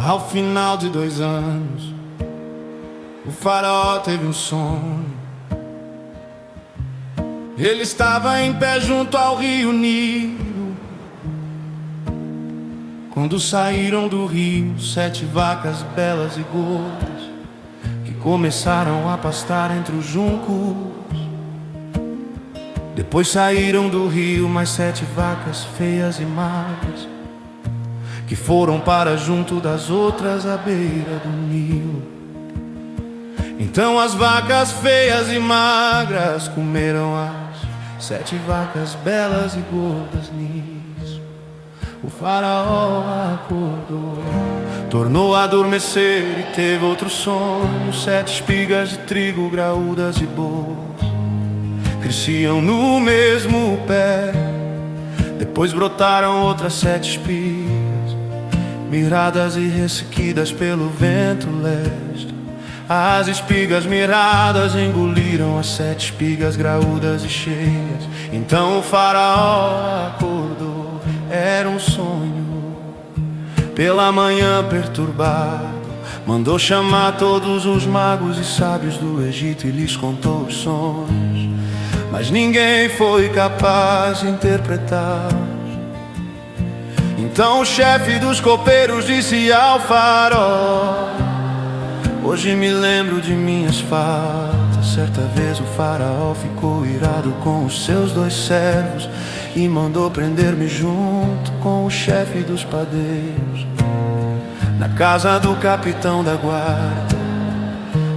Ao final de 2 anos, o faraó teve um sonho. Ele estava em pé junto ao rio Nilo, quando saíram do rio 7 vacas belas e gordas, que começaram a pastar entre os juncos. Depois saíram do rio mais 7 vacas feias e magras, que foram para junto das outras à beira do Nilo. Então as vacas feias e magras comeram as 7 vacas belas e gordas. Nisso o faraó acordou, tornou a adormecer e teve outro sonho. 7 espigas de trigo graúdas e boas cresciam no mesmo pé. Depois brotaram outras 7 espigas, miradas e ressequidas pelo vento leste. As espigas miradas engoliram as 7 espigas graúdas e cheias. Então o faraó acordou, era um sonho. Pela manhã perturbado, mandou chamar todos os magos e sábios do Egito e lhes contou os sonhos, mas ninguém foi capaz de interpretar. Então o chefe dos copeiros disse ao faraó: hoje me lembro de minhas faltas. Certa vez o faraó ficou irado com os seus 2 servos e mandou prender-me junto com o chefe dos padeiros na casa do capitão da guarda.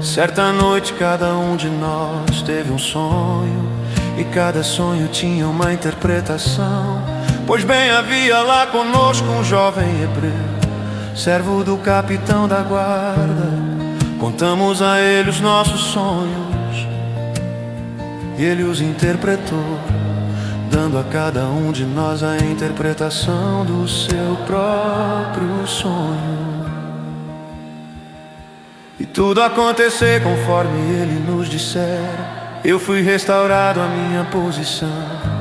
Certa noite cada um de nós teve um sonho, e cada sonho tinha uma interpretação. Pois bem, havia lá conosco um jovem hebreu, servo do capitão da guarda. Contamos a ele os nossos sonhos e ele os interpretou, dando a cada um de nós a interpretação do seu próprio sonho. E tudo acontecer conforme ele nos dissera. Eu fui restaurado à minha posição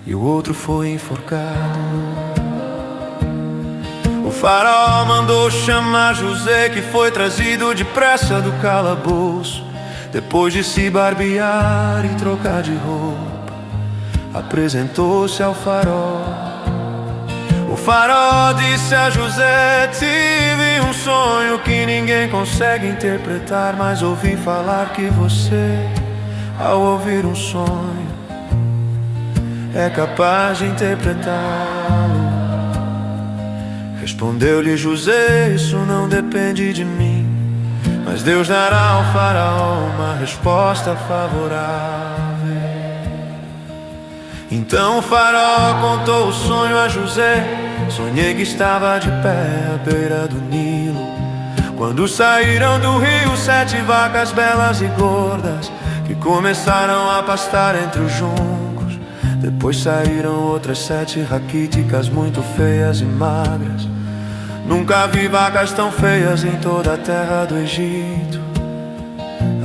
e o outro foi enforcado. O faraó mandou chamar José, que foi trazido depressa do calabouço. Depois de se barbear e trocar de roupa, apresentou-se ao faraó. O faraó disse a José: tive um sonho que ninguém consegue interpretar, mas ouvi falar que você, ao ouvir um sonho, é capaz de interpretá-lo. Respondeu-lhe José: isso não depende de mim, mas Deus dará ao faraó uma resposta favorável. Então o faraó contou o sonho a José: sonhei que estava de pé à beira do Nilo, quando saíram do rio 7 vacas belas e gordas, que começaram a pastar entre os juncos. Depois saíram outras 7 raquíticas muito feias e magras. Nunca vi vacas tão feias em toda a terra do Egito.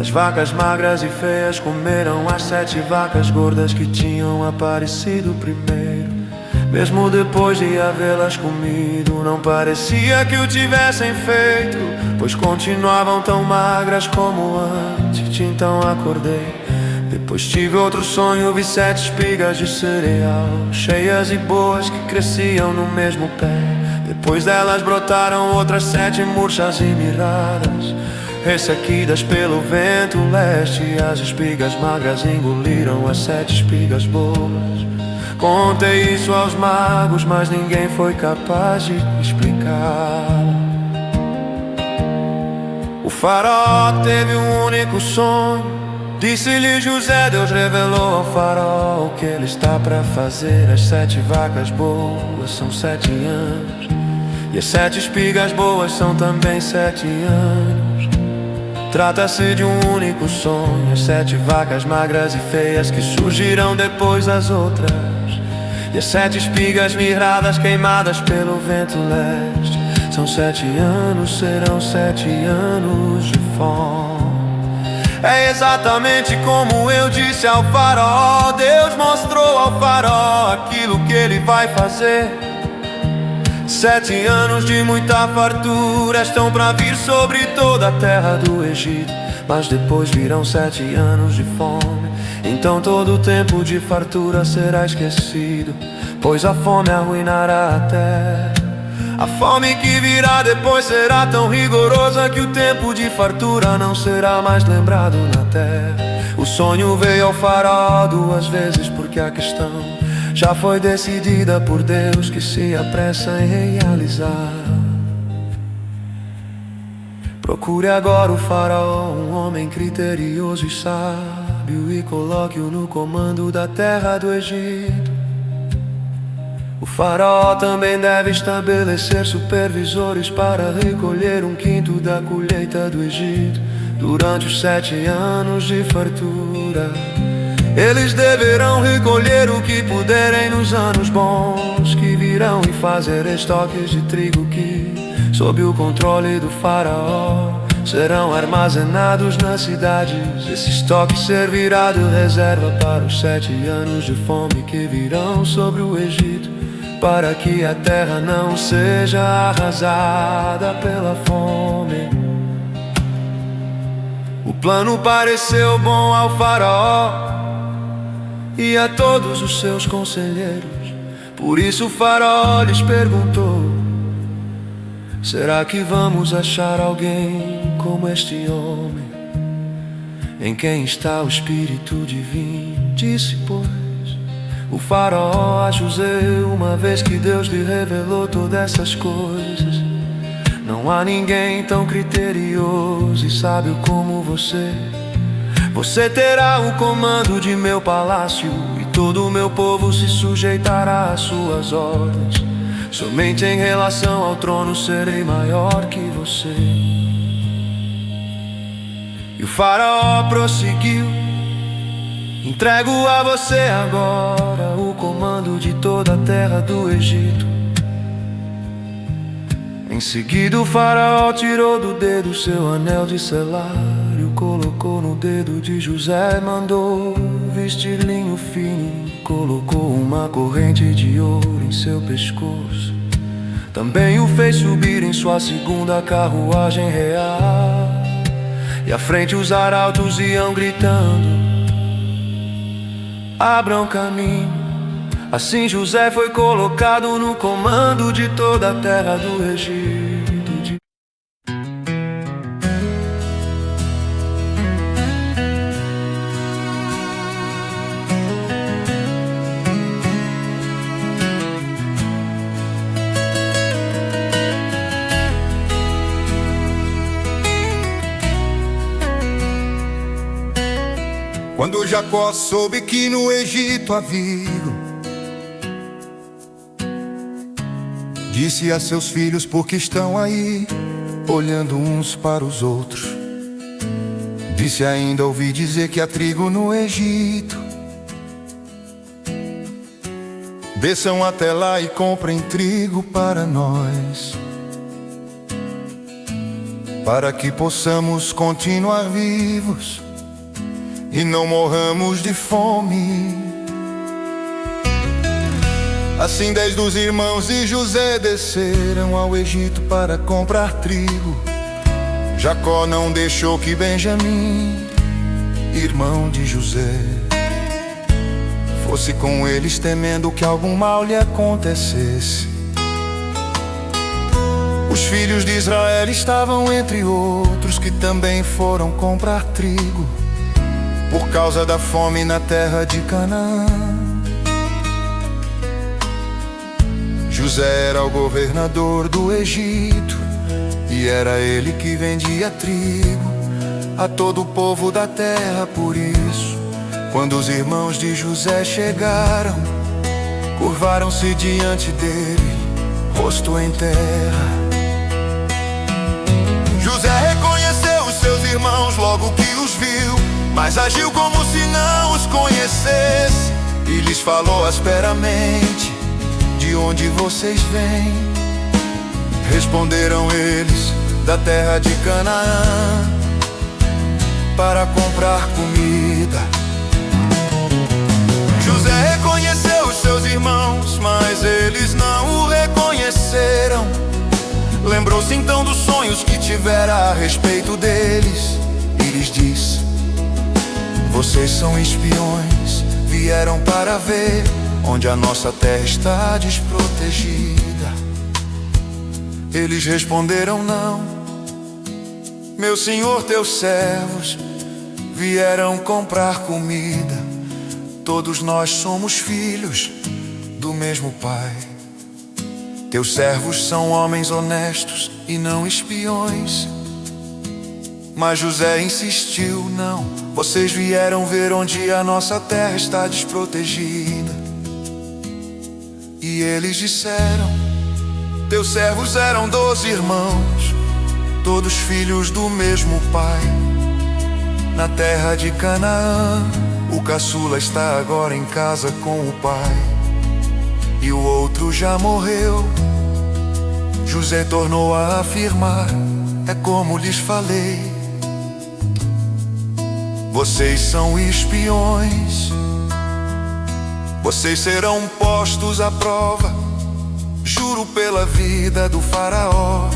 As vacas magras e feias comeram as 7 vacas gordas que tinham aparecido primeiro. Mesmo depois de havê-las comido, não parecia que o tivessem feito, pois continuavam tão magras como antes. Então acordei. Depois tive outro sonho, vi 7 espigas de cereal, cheias e boas, que cresciam no mesmo pé. Depois delas brotaram outras 7 murchas e miradas, ressequidas pelo vento leste. As espigas magras engoliram as 7 espigas boas. Contei isso aos magos, mas ninguém foi capaz de explicar. O faraó teve um único sonho. Disse-lhe José: Deus revelou ao faraó o que ele está para fazer. As 7 vacas boas são 7 anos, e as 7 espigas boas são também 7 anos. Trata-se de um único sonho. As 7 vacas magras e feias que surgirão depois das outras, e as 7 espigas mirradas queimadas pelo vento leste. São 7 anos, serão 7 anos de fome. É exatamente como eu disse ao faraó. Deus mostrou ao faraó aquilo que ele vai fazer. 7 anos de muita fartura estão pra vir sobre toda a terra do Egito. Mas depois virão 7 anos de fome. Então todo o tempo de fartura será esquecido, pois a fome arruinará a terra. A fome que virá depois será tão rigorosa que o tempo de fartura não será mais lembrado na terra. O sonho veio ao faraó 2 vezes, porque a questão já foi decidida por Deus, que se apressa em realizar. Procure agora o faraó, um homem criterioso e sábio, e coloque-o no comando da terra do Egito. O faraó também deve estabelecer supervisores para recolher 1/5 da colheita do Egito durante os 7 anos de fartura. Eles deverão recolher o que puderem nos anos bons que virão e fazer estoques de trigo que, sob o controle do faraó, serão armazenados nas cidades. Esse estoque servirá de reserva para os 7 anos de fome que virão sobre o Egito, para que a terra não seja arrasada pela fome. O plano pareceu bom ao faraó e a todos os seus conselheiros. Por isso o faraó lhes perguntou: será que vamos achar alguém como este homem, em quem está o Espírito Divino? Disse, pois, o faraó a José, uma vez que Deus lhe revelou todas essas coisas: não há ninguém tão criterioso e sábio como você. Você terá o comando de meu palácio e todo o meu povo se sujeitará às suas ordens. Somente em relação ao trono serei maior que você. E o faraó prosseguiu: entrego a você agora o comando de toda a terra do Egito. Em seguida o faraó tirou do dedo seu anel de selar e o colocou no dedo de José. Mandou vestir linho fino, colocou uma corrente de ouro em seu pescoço. Também o fez subir em sua 2ª carruagem real, e à frente os arautos iam gritando: abram caminho. Assim José foi colocado no comando de toda a terra do Egito. Quando Jacó soube que no Egito havia, disse a seus filhos: por que estão aí, olhando uns para os outros? Disse ainda: ouvi dizer que há trigo no Egito. Desçam até lá e comprem trigo para nós, para que possamos continuar vivos e não morramos de fome. Assim 10 dos irmãos de José desceram ao Egito para comprar trigo. Jacó não deixou que Benjamim, irmão de José, fosse com eles, temendo que algum mal lhe acontecesse. Os filhos de Israel estavam entre outros que também foram comprar trigo, por causa da fome na terra de Canaã. José era o governador do Egito, e era ele que vendia trigo a todo o povo da terra. Por isso, quando os irmãos de José chegaram, curvaram-se diante dele, rosto em terra. José reconheceu os seus irmãos logo que os viu, mas agiu como se não os conhecesse, e lhes falou asperamente: de onde vocês vêm? Responderam eles da terra de Canaã para comprar comida. José reconheceu os seus irmãos, mas eles não o reconheceram. Lembrou-se então dos sonhos que tivera a respeito deles e lhes disse: vocês são espiões, vieram para ver onde a nossa terra está desprotegida. Eles responderam: não, meu senhor, teus servos vieram comprar comida. Todos nós somos filhos do mesmo pai. Teus servos são homens honestos e não espiões. Mas José insistiu: não, vocês vieram ver onde a nossa terra está desprotegida. E eles disseram: teus servos eram 12 irmãos, todos filhos do mesmo pai. Na terra de Canaã, o caçula está agora em casa com o pai, e o outro já morreu. José tornou a afirmar: é como lhes falei, vocês são espiões. Vocês serão postos à prova. Juro pela vida do faraó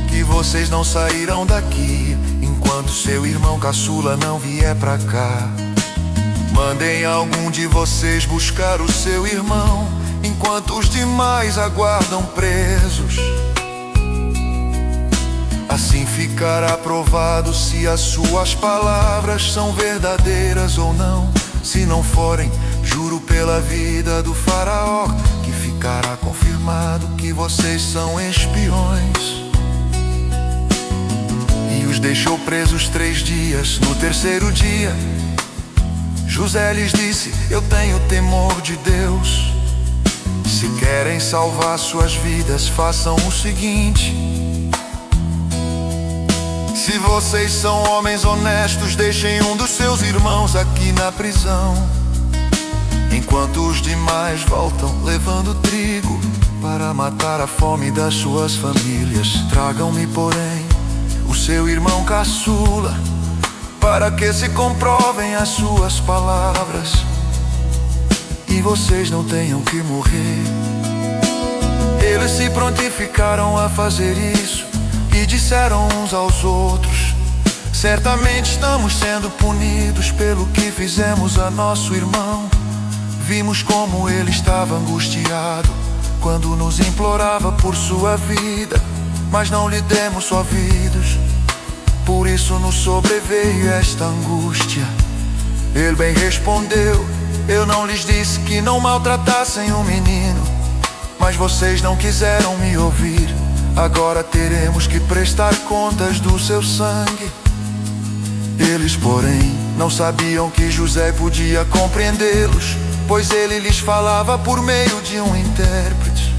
que vocês não sairão daqui enquanto seu irmão caçula não vier pra cá. Mandem algum de vocês buscar o seu irmão, enquanto os demais aguardam presos. Assim ficará provado se as suas palavras são verdadeiras ou não. Se não forem, juro pela vida do faraó que ficará confirmado que vocês são espiões. E os deixou presos 3 dias. No terceiro dia, José lhes disse: eu tenho temor de Deus. Se querem salvar suas vidas, façam o seguinte: se vocês são homens honestos, deixem um dos seus irmãos aqui na prisão, enquanto os demais voltam levando trigo para matar a fome das suas famílias. Tragam-me, porém, o seu irmão caçula, para que se comprovem as suas palavras e vocês não tenham que morrer. Eles se prontificaram a fazer isso e disseram uns aos outros: certamente estamos sendo punidos pelo que fizemos a nosso irmão. Vimos como ele estava angustiado quando nos implorava por sua vida, mas não lhe demos ouvidos. Por isso nos sobreveio esta angústia. Ele bem respondeu: eu não lhes disse que não maltratassem o menino, mas vocês não quiseram me ouvir. Agora teremos que prestar contas do seu sangue. Eles, porém, não sabiam que José podia compreendê-los, pois ele lhes falava por meio de um intérprete.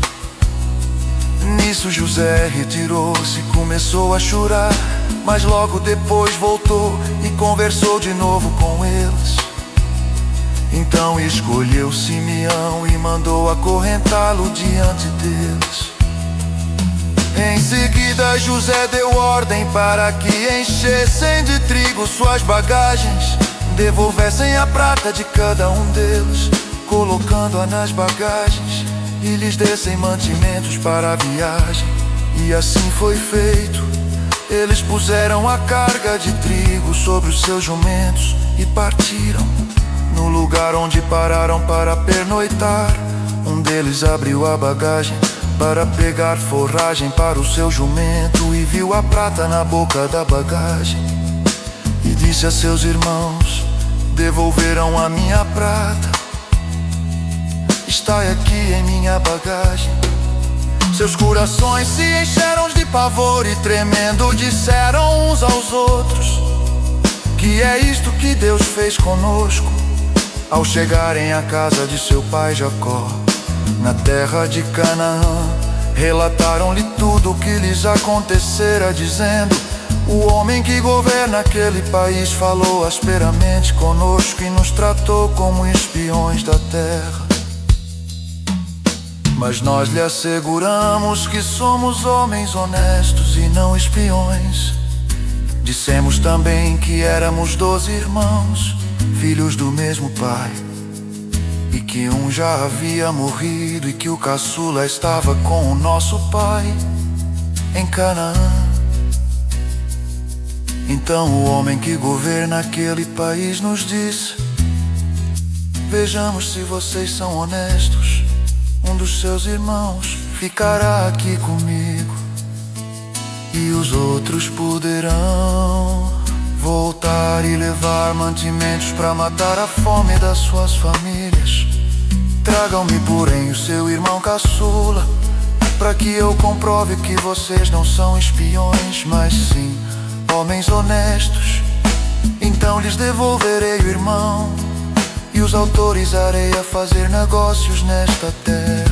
Nisso José retirou-se e começou a chorar, mas logo depois voltou e conversou de novo com eles. Então escolheu Simeão e mandou acorrentá-lo diante deles. Em seguida José deu ordem para que enchessem de trigo suas bagagens, devolvessem a prata de cada um deles, colocando-a nas bagagens, e lhes dessem mantimentos para a viagem. E assim foi feito. Eles puseram a carga de trigo sobre os seus jumentos e partiram. No lugar onde pararam para pernoitar, um deles abriu a bagagem para pegar forragem para o seu jumento e viu a prata na boca da bagagem. E disse a seus irmãos: devolveram a minha prata, está aqui em minha bagagem. Seus corações se encheram de pavor e tremendo disseram uns aos outros: que é isto que Deus fez conosco? Ao chegarem à casa de seu pai Jacó, na terra de Canaã, relataram-lhe tudo o que lhes acontecera, dizendo: o homem que governa aquele país falou asperamente conosco e nos tratou como espiões da terra. Mas nós lhe asseguramos que somos homens honestos e não espiões. Dissemos também que éramos 12 irmãos, filhos do mesmo pai, e que um já havia morrido e que o caçula estava com o nosso pai em Canaã. Então o homem que governa aquele país nos disse: vejamos se vocês são honestos. Um dos seus irmãos ficará aqui comigo, e os outros poderão voltar e levar mantimentos para matar a fome das suas famílias. Tragam-me, porém, o seu irmão caçula, para que eu comprove que vocês não são espiões, mas sim homens honestos. Então lhes devolverei o irmão e os autorizarei a fazer negócios nesta terra.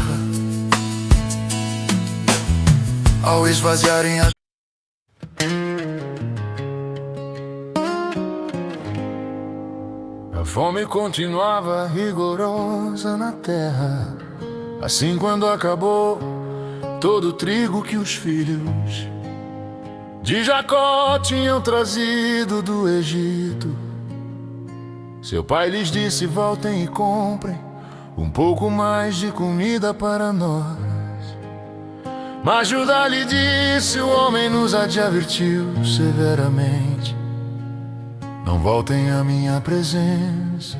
Ao esvaziarem a fome continuava rigorosa na terra. Assim, quando acabou todo o trigo que os filhos de Jacó tinham trazido do Egito, seu pai lhes disse: voltem e comprem um pouco mais de comida para nós. Mas Judá lhe disse: o homem nos advertiu severamente: não voltem à minha presença,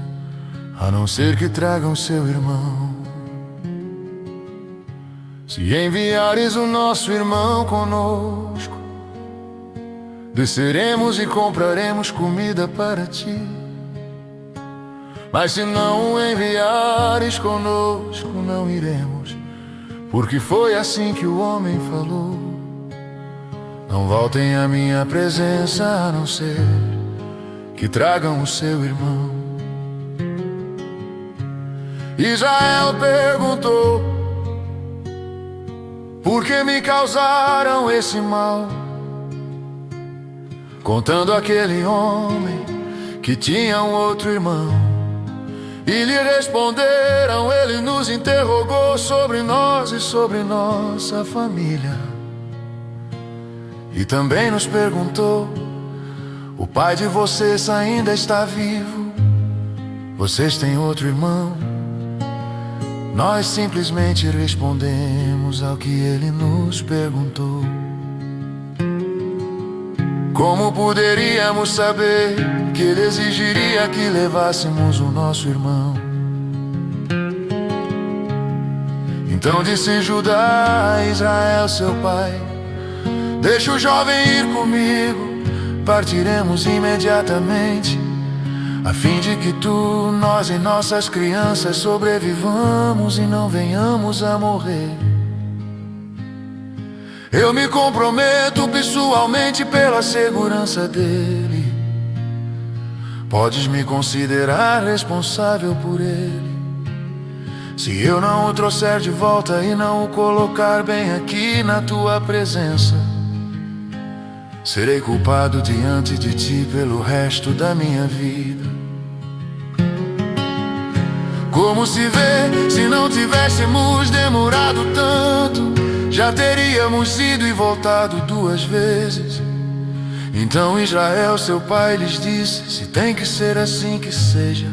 a não ser que tragam seu irmão. Se enviares o nosso irmão conosco, desceremos e compraremos comida para ti. Mas se não o enviares conosco, não iremos, porque foi assim que o homem falou. Não voltem à minha presença, a não ser que tragam o seu irmão. Israel perguntou: por que me causaram esse mal? Contando aquele homem que tinha um outro irmão. E lhe responderam: ele nos interrogou sobre nós e sobre nossa família. E também nos perguntou: o pai de vocês ainda está vivo? Vocês têm outro irmão? Nós simplesmente respondemos ao que ele nos perguntou. Como poderíamos saber que ele exigiria que levássemos o nosso irmão? Então disse Judá a Israel, seu pai: deixa o jovem ir comigo, partiremos imediatamente, a fim de que tu, nós e nossas crianças sobrevivamos e não venhamos a morrer. Eu me comprometo pessoalmente pela segurança dele. Podes me considerar responsável por ele. Se eu não o trouxer de volta e não o colocar bem aqui na tua presença, serei culpado diante de ti pelo resto da minha vida. Como se vê, se não tivéssemos demorado tanto, já teríamos ido e voltado 2 vezes. Então Israel, seu pai, lhes disse: se tem que ser assim, que seja.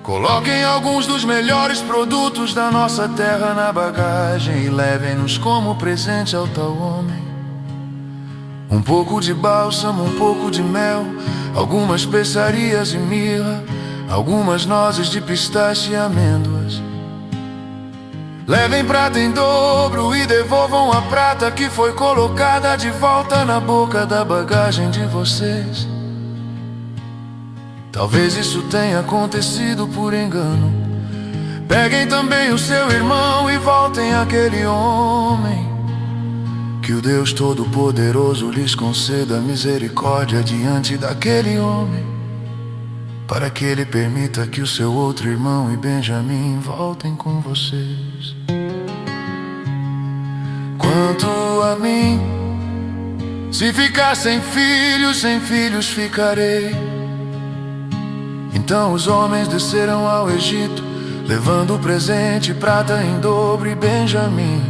Coloquem alguns dos melhores produtos da nossa terra na bagagem e levem-nos como presente ao tal homem. Um pouco de bálsamo, um pouco de mel, algumas especiarias e mirra, algumas nozes de pistache e amêndoas. Levem prata em dobro e devolvam a prata que foi colocada de volta na boca da bagagem de vocês. Talvez isso tenha acontecido por engano. Peguem também o seu irmão e voltem àquele homem. Que o Deus Todo-Poderoso lhes conceda misericórdia diante daquele homem, para que ele permita que o seu outro irmão e Benjamim voltem com vocês. Quanto a mim, se ficar sem filhos ficarei. Então os homens desceram ao Egito, levando presente, prata em dobro e Benjamim,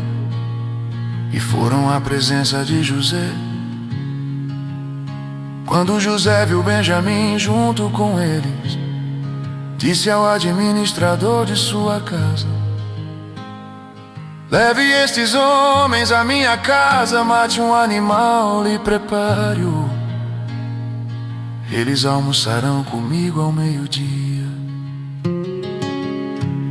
e foram à presença de José. Quando José viu Benjamim junto com eles, disse ao administrador de sua casa: leve estes homens à minha casa, mate um animal, lhe prepare-o. Eles almoçarão comigo ao meio-dia.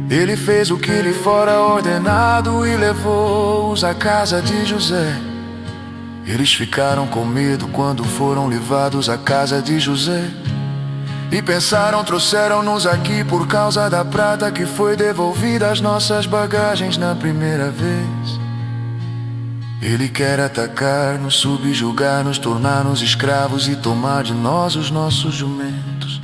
Ele fez o que lhe fora ordenado e levou-os à casa de José. Eles ficaram com medo quando foram levados à casa de José e pensaram: trouxeram-nos aqui por causa da prata que foi devolvida às nossas bagagens na primeira vez. Ele quer atacar-nos, subjugar-nos, tornar-nos escravos e tomar de nós os nossos jumentos.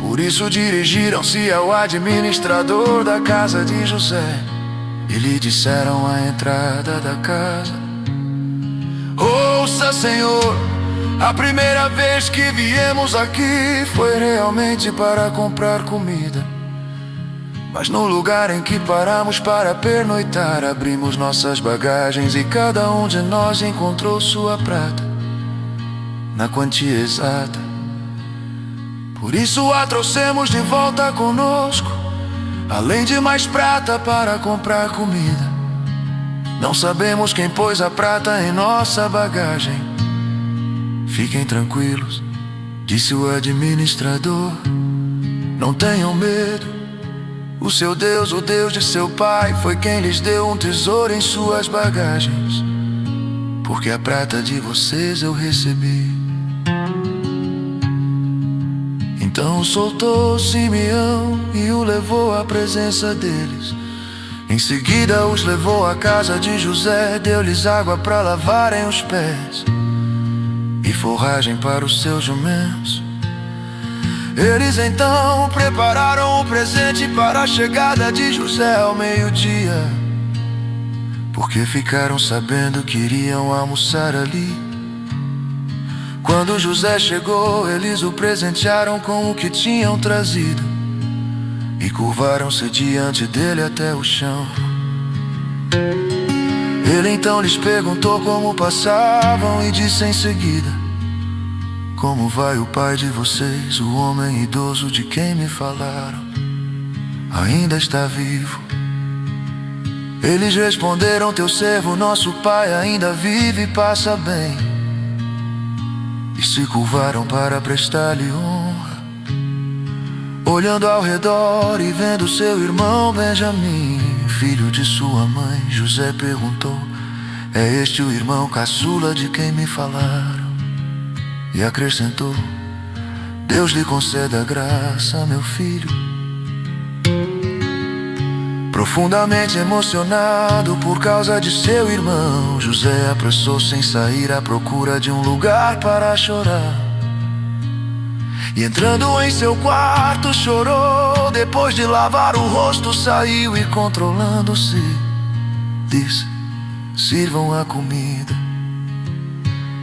Por isso dirigiram-se ao administrador da casa de José e lhe disseram à entrada da casa: ouça, Senhor, a primeira vez que viemos aqui foi realmente para comprar comida. Mas no lugar em que paramos para pernoitar, abrimos nossas bagagens e cada um de nós encontrou sua prata na quantia exata. Por isso a trouxemos de volta conosco, além de mais prata para comprar comida. Não sabemos quem pôs a prata em nossa bagagem. Fiquem tranquilos, disse o administrador, não tenham medo. O seu Deus, o Deus de seu pai, foi quem lhes deu um tesouro em suas bagagens, porque a prata de vocês eu recebi. Então soltou Simeão e o levou à presença deles. Em seguida os levou à casa de José, deu-lhes água para lavarem os pés e forragem para os seus jumentos. Eles então prepararam o presente para a chegada de José ao meio-dia, porque ficaram sabendo que iriam almoçar ali. Quando José chegou, eles o presentearam com o que tinham trazido e curvaram-se diante dele até o chão. Ele então lhes perguntou como passavam e disse em seguida: como vai o pai de vocês, o homem idoso de quem me falaram? Ainda está vivo? Eles responderam: teu servo, nosso pai, ainda vive e passa bem. E se curvaram para prestar-lhe honra. Olhando ao redor e vendo seu irmão Benjamim, filho de sua mãe, José perguntou: é este o irmão caçula de quem me falaram? E acrescentou: Deus lhe conceda graça, meu filho. Profundamente emocionado por causa de seu irmão, José apressou-se em sair à procura de um lugar para chorar. E entrando em seu quarto chorou. Depois de lavar o rosto saiu e, controlando-se, disse: sirvam a comida.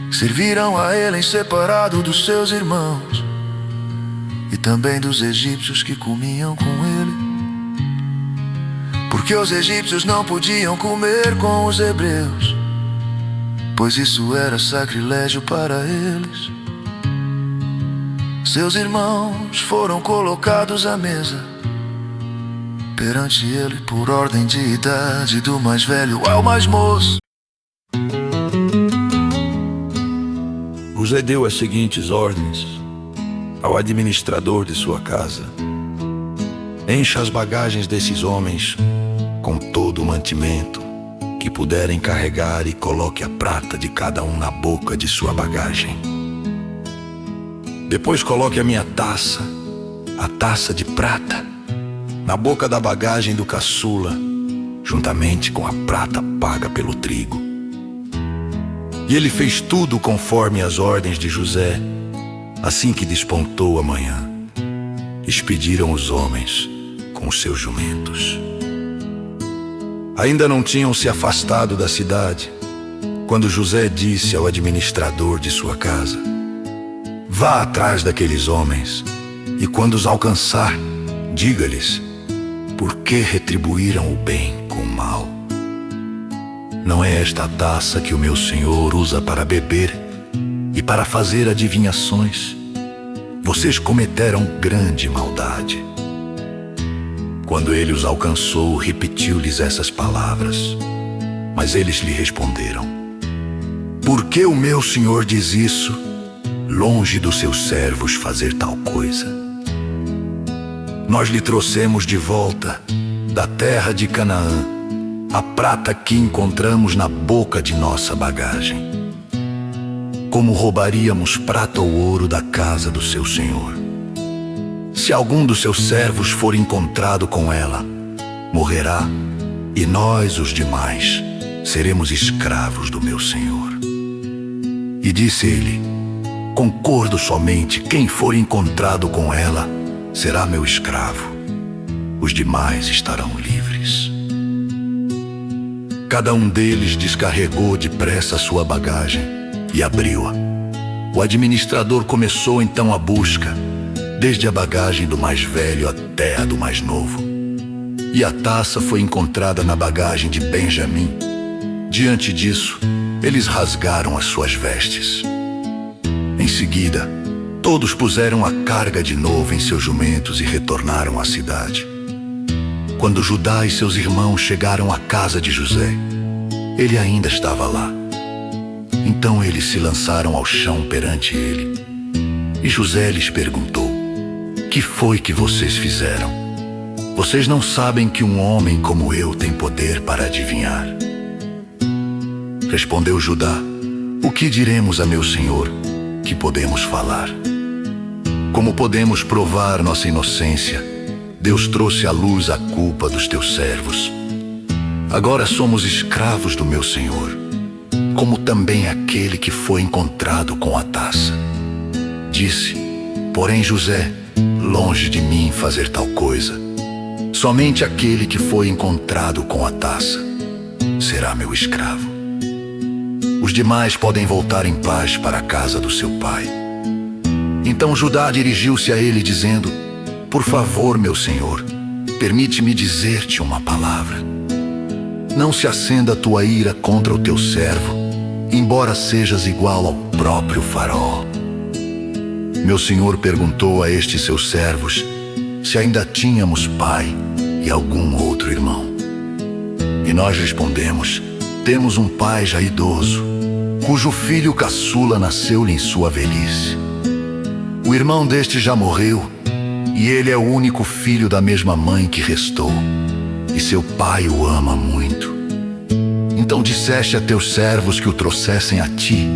Serviram a ele em separado dos seus irmãos e também dos egípcios que comiam com ele, porque os egípcios não podiam comer com os hebreus, pois isso era sacrilégio para eles. Seus irmãos foram colocados à mesa perante ele por ordem de idade, do mais velho ao mais moço. José deu as seguintes ordens ao administrador de sua casa: encha as bagagens desses homens com todo o mantimento que puderem carregar e coloque a prata de cada um na boca de sua bagagem. Depois coloque a minha taça, a taça de prata, na boca da bagagem do caçula, juntamente com a prata paga pelo trigo. E ele fez tudo conforme as ordens de José. Assim que despontou a manhã, expediram os homens com os seus jumentos. Ainda não tinham se afastado da cidade, quando José disse ao administrador de sua casa: vá atrás daqueles homens, e quando os alcançar, Diga-lhes, por que retribuíram o bem com o mal? Não é esta a taça que o meu Senhor usa para beber e para fazer adivinhações? Vocês cometeram grande maldade. Quando ele os alcançou, repetiu-lhes essas palavras. Mas eles lhe responderam: por que o meu Senhor diz isso, longe dos seus servos fazer tal coisa? Nós lhe trouxemos de volta, da terra de Canaã, a prata que encontramos na boca de nossa bagagem. Como roubaríamos prata ou ouro da casa do seu senhor? Se algum dos seus servos for encontrado com ela, morrerá, e nós, os demais, seremos escravos do meu senhor. E disse ele: concordo somente, quem for encontrado com ela será meu escravo. Os demais estarão livres. Cada um deles descarregou depressa sua bagagem e abriu-a. O administrador começou então a busca, desde a bagagem do mais velho até a do mais novo. E a taça foi encontrada na bagagem de Benjamim. Diante disso, eles rasgaram as suas vestes. Em seguida, todos puseram a carga de novo em seus jumentos e retornaram à cidade. Quando Judá e seus irmãos chegaram à casa de José, ele ainda estava lá. Então eles se lançaram ao chão perante ele. E José lhes perguntou: que foi que vocês fizeram? Vocês não sabem que um homem como eu tem poder para adivinhar? Respondeu Judá: o que diremos a meu senhor? Que podemos falar? Como podemos provar nossa inocência? Deus trouxe à luz a culpa dos teus servos. Agora somos escravos do meu senhor, como também aquele que foi encontrado com a taça. Disse, porém, José: longe de mim fazer tal coisa. Somente aquele que foi encontrado com a taça será meu escravo. Os demais podem voltar em paz para a casa do seu pai. Então Judá dirigiu-se a ele dizendo: por favor, meu senhor, permite-me dizer-te uma palavra. Não se acenda a tua ira contra o teu servo, embora sejas igual ao próprio Faraó. Meu senhor perguntou a estes seus servos se ainda tínhamos pai e algum outro irmão. E nós respondemos: temos um pai já idoso, cujo filho caçula nasceu-lhe em sua velhice. O irmão deste já morreu, e ele é o único filho da mesma mãe que restou, e seu pai o ama muito. Então disseste a teus servos que o trouxessem a ti,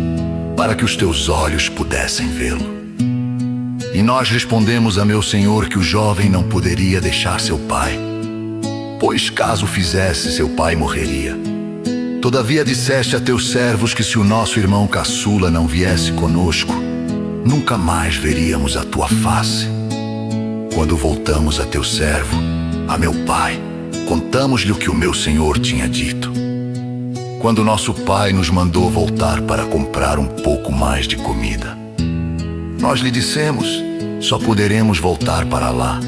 para que os teus olhos pudessem vê-lo. E nós respondemos a meu senhor que o jovem não poderia deixar seu pai, pois caso fizesse, seu pai morreria. Todavia disseste a teus servos que se o nosso irmão caçula não viesse conosco, nunca mais veríamos a tua face. Quando voltamos a teu servo, a meu pai, contamos-lhe o que o meu senhor tinha dito. Quando nosso pai nos mandou voltar para comprar um pouco mais de comida, nós lhe dissemos: só poderemos voltar para lá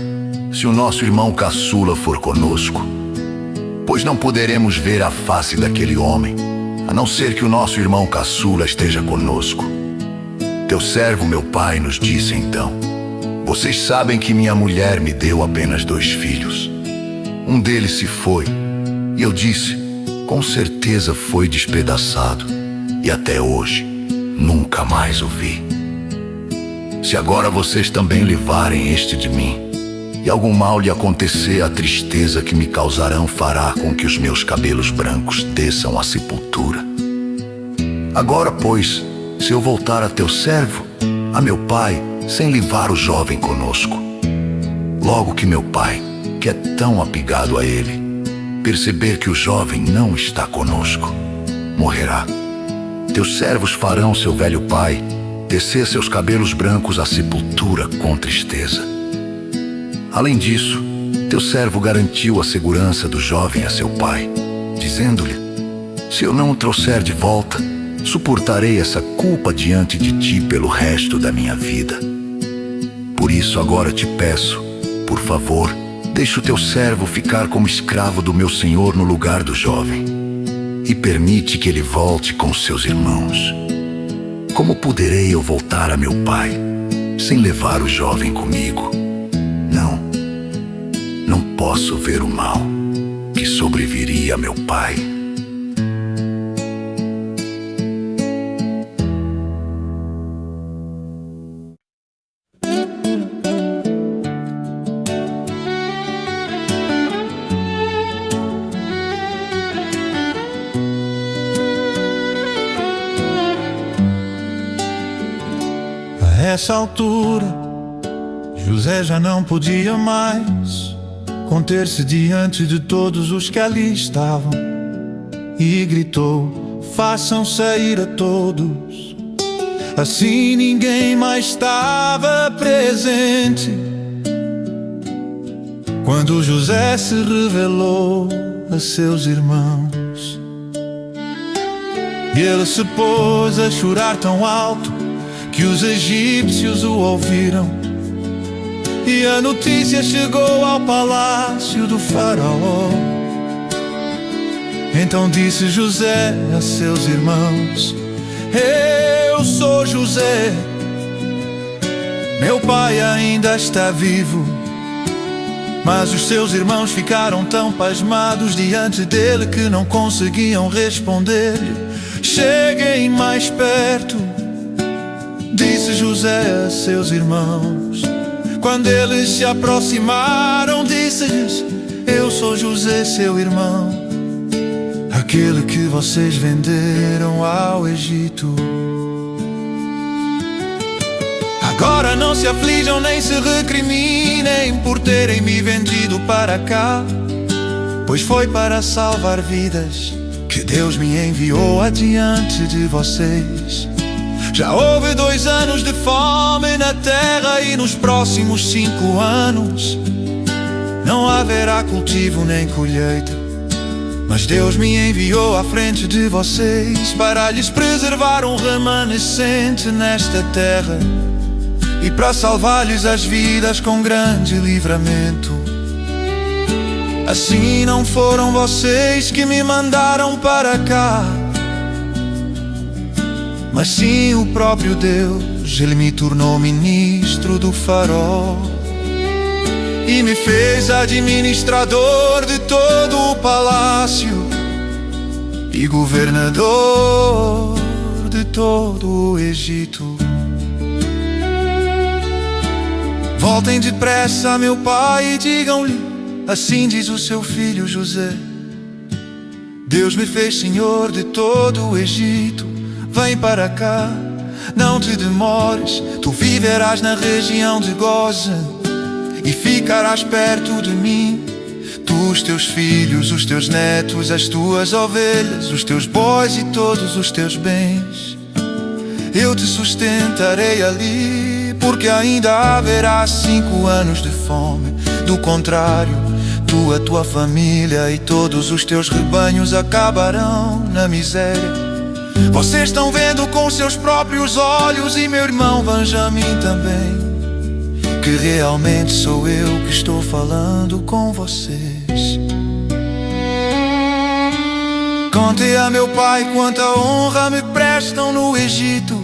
se o nosso irmão caçula for conosco, pois não poderemos ver a face daquele homem, a não ser que o nosso irmão caçula esteja conosco. Teu servo, meu pai, nos disse então: vocês sabem que minha mulher me deu apenas 2 filhos. Um deles se foi, e eu disse: com certeza foi despedaçado, e até hoje nunca mais o vi. Se agora vocês também livrarem este de mim, e algum mal lhe acontecer, a tristeza que me causarão fará com que os meus cabelos brancos desçam à sepultura. Agora, pois, se eu voltar a teu servo, a meu pai, sem levar o jovem conosco, logo que meu pai, que é tão apegado a ele, perceber que o jovem não está conosco, morrerá. Teus servos farão seu velho pai descer seus cabelos brancos à sepultura com tristeza. Além disso, teu servo garantiu a segurança do jovem a seu pai, dizendo-lhe: se eu não o trouxer de volta, suportarei essa culpa diante de ti pelo resto da minha vida. Por isso agora te peço, por favor, Deixa o teu servo ficar como escravo do meu senhor no lugar do jovem, e permite que ele volte com seus irmãos. Como poderei eu voltar a meu pai sem levar o jovem comigo? Não posso ver o mal que sobreviria a meu pai. A essa altura, José já não podia mais conter-se diante de todos os que ali estavam, e gritou: façam sair a todos. Assim ninguém mais estava presente quando José se revelou a seus irmãos. E ele se pôs a chorar tão alto que os egípcios o ouviram, e a notícia chegou ao palácio do faraó. Então disse José a seus irmãos: eu sou José, meu pai ainda está vivo. Mas os seus irmãos ficaram tão pasmados diante dele que não conseguiam responder-lhe. Cheguem mais perto, disse José a seus irmãos. Quando eles se aproximaram, disse-lhes: eu sou José, seu irmão, aquele que vocês venderam ao Egito. Agora não se aflijam nem se recriminem por terem me vendido para cá, pois foi para salvar vidas que Deus me enviou adiante de vocês. Já houve 2 anos de fome na terra, e nos próximos 5 anos não haverá cultivo nem colheita. Mas Deus me enviou à frente de vocês para lhes preservar um remanescente nesta terra, e para salvar-lhes as vidas com grande livramento. Assim não foram vocês que me mandaram para cá, mas sim o próprio Deus. Ele me tornou ministro do faraó e me fez administrador de todo o palácio e governador de todo o Egito. Voltem depressa a meu pai e digam-lhe: assim diz o seu filho José, Deus me fez senhor de todo o Egito. Vem para cá, não te demores, tu viverás na região de Gozan e ficarás perto de mim. Tu, os teus filhos, os teus netos, as tuas ovelhas, os teus bois e todos os teus bens. Eu te sustentarei ali, porque ainda haverá 5 anos de fome. Do contrário, tu, a tua família e todos os teus rebanhos acabarão na miséria. Vocês estão vendo com seus próprios olhos, e meu irmão Benjamim também, que realmente sou eu que estou falando com vocês. Conte a meu pai quanta honra me prestam no Egito,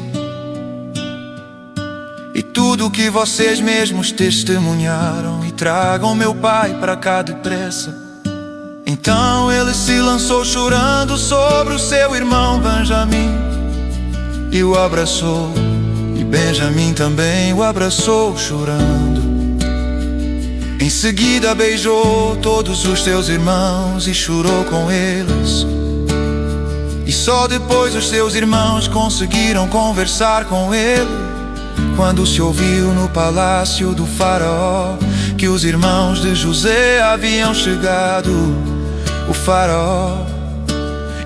e tudo que vocês mesmos testemunharam, e tragam meu pai para cá depressa. Então ele se lançou chorando sobre o seu irmão Benjamim e o abraçou, e Benjamim também o abraçou chorando. Em seguida beijou todos os seus irmãos e chorou com eles. E só depois os seus irmãos conseguiram conversar com ele, quando se ouviu no palácio do faraó que os irmãos de José haviam chegado. O faraó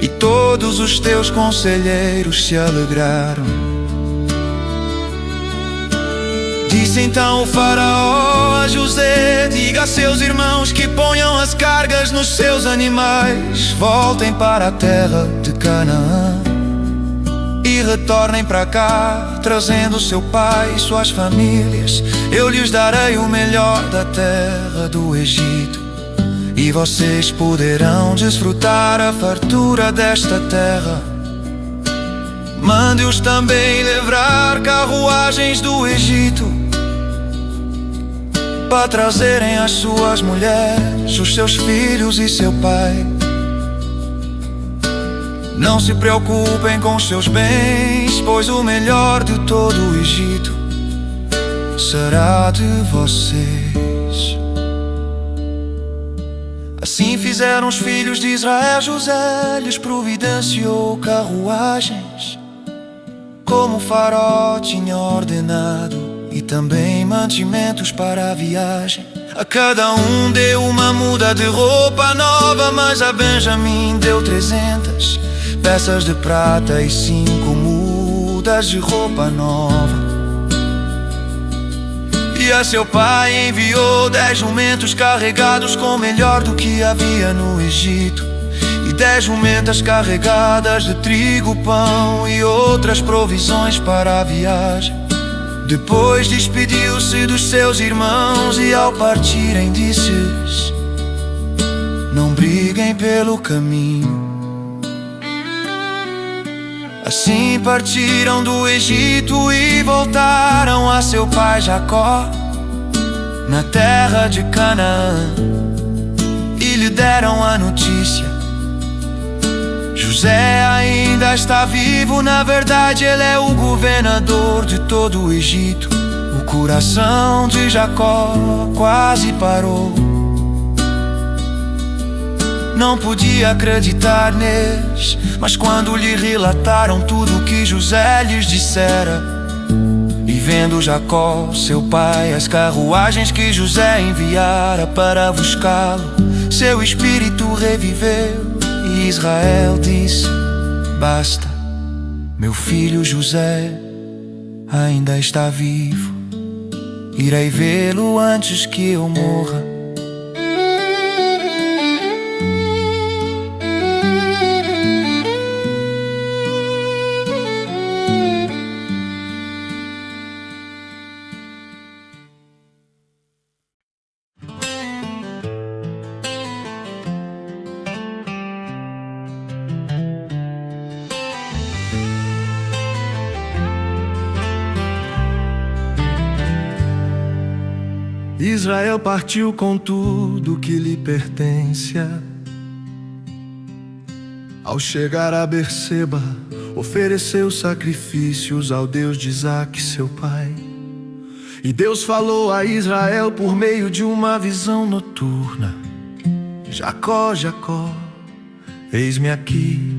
e todos os teus conselheiros se alegraram. Disse então o faraó a José: diga a seus irmãos que ponham as cargas nos seus animais, voltem para a terra de Canaã e retornem para cá, trazendo seu pai e suas famílias. Eu lhes darei o melhor da terra do Egito, e vocês poderão desfrutar a fartura desta terra. Mande-os também levar carruagens do Egito, para trazerem as suas mulheres, os seus filhos e seu pai. Não se preocupem com seus bens, pois o melhor de todo o Egito será de vocês. Assim fizeram os filhos de Israel. José lhes providenciou carruagens, como o faraó tinha ordenado, e também mantimentos para a viagem. A cada um deu uma muda de roupa nova, mas a Benjamim deu 300 peças de prata e 5 mudas de roupa nova. E a seu pai enviou 10 jumentos carregados com o melhor do que havia no Egito, e 10 jumentas carregadas de trigo, pão e outras provisões para a viagem. Depois despediu-se dos seus irmãos e ao partirem disse-lhes: não briguem pelo caminho. Assim partiram do Egito e voltaram a seu pai Jacó, na terra de Canaã, e lhe deram a notícia: José ainda está vivo, na verdade ele é o governador de todo o Egito. O coração de Jacó quase parou, não podia acreditar neles, mas quando lhe relataram tudo o que José lhes dissera, e vendo Jacó, seu pai, as carruagens que José enviara para buscá-lo, seu espírito reviveu. E Israel disse: basta, meu filho José ainda está vivo, irei vê-lo antes que eu morra. Israel partiu com tudo que lhe pertence. Ao chegar a Berseba, ofereceu sacrifícios ao Deus de Isaque, seu pai. E Deus falou a Israel por meio de uma visão noturna: Jacó, Jacó, eis-me aqui.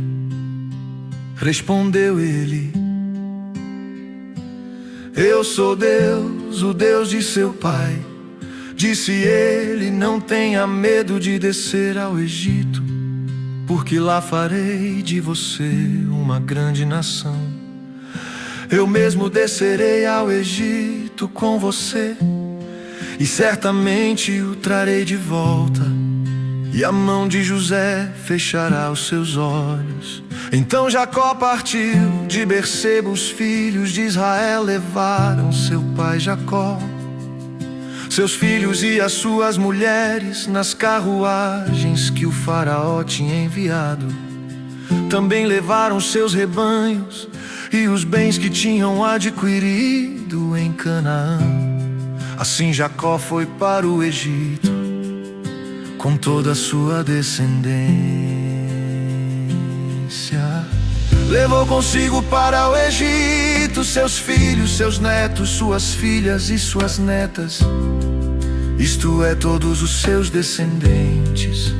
Respondeu ele: eu sou Deus, o Deus de seu pai. Disse ele: não tenha medo de descer ao Egito, porque lá farei de você uma grande nação. Eu mesmo descerei ao Egito com você, e certamente o trarei de volta, e a mão de José fechará os seus olhos. Então Jacó partiu de Berseba, os filhos de Israel levaram seu pai Jacó, seus filhos e as suas mulheres nas carruagens que o faraó tinha enviado. Também levaram seus rebanhos e os bens que tinham adquirido em Canaã. Assim Jacó foi para o Egito com toda a sua descendência. Levou consigo para o Egito seus filhos, seus netos, suas filhas e suas netas, isto é, todos os seus descendentes.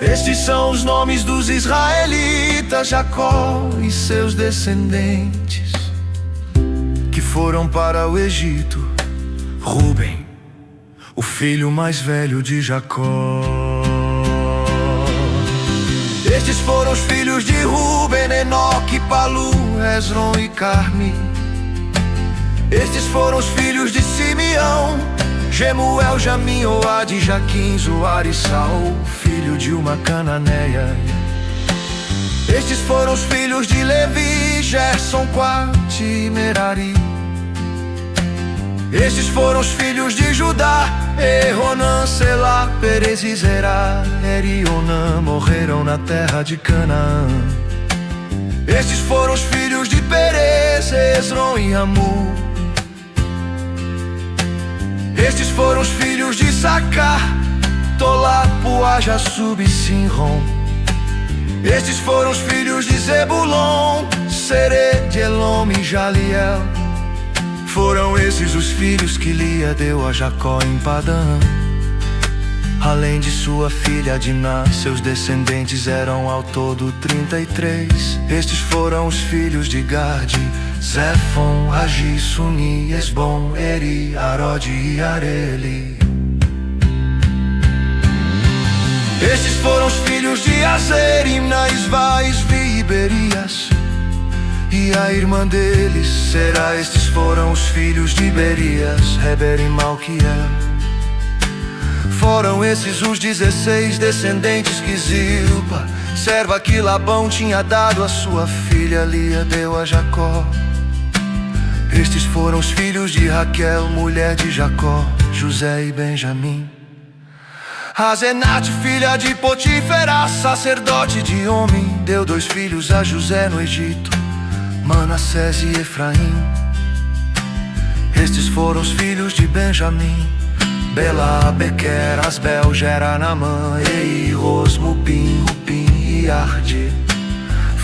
Estes são os nomes dos israelitas: Jacó e seus descendentes, que foram para o Egito. Rúben, o filho mais velho de Jacó. Estes foram os filhos de Rúben: Enoque, Palu, Hezron e Carmi. Estes foram os filhos de Simeão: Jemuel, Jamim, Oade, Jaquim, Zoar e Saul, filho de uma cananeia. Estes foram os filhos de Levi, Gerson, Quat e Merari. Estes foram os filhos de Judá, Ronan, Selá, Perez e Zerá. Er e Onã morreram na terra de Canaã. Estes foram os filhos de Perez, Esrom e Ramú. Estes foram os filhos de Sacar, Tolá, Puá, Jassub e Sinrom. Estes foram os filhos de Zebulon, Sered, Elom e Jaliel. Foram esses os filhos que Lia deu a Jacó em Padã. Além de sua filha Diná, seus descendentes eram ao todo 33. Estes foram os filhos de Gade, Zefon, Ragi, Suni, Esbom, Eri, Arod e Areli. Estes foram os filhos de Azer, Imna, Isvá, Isvi e Berias. E a irmã deles Será. Estes foram os filhos de Berias, Heber e Malquiel. Foram esses os 16 descendentes que Zilpa, serva que Labão tinha dado a sua filha Lia, deu a Jacó. Estes foram os filhos de Raquel, mulher de Jacó, José e Benjamim. Azenate, filha de Potífera, sacerdote de homem, deu 2 filhos a José no Egito, Manassés e Efraim. Estes foram os filhos de Benjamim, Belá, Bequer, Asbel, Gera, Naamã, Ei, Ros, Mupim, Hupim e Arde.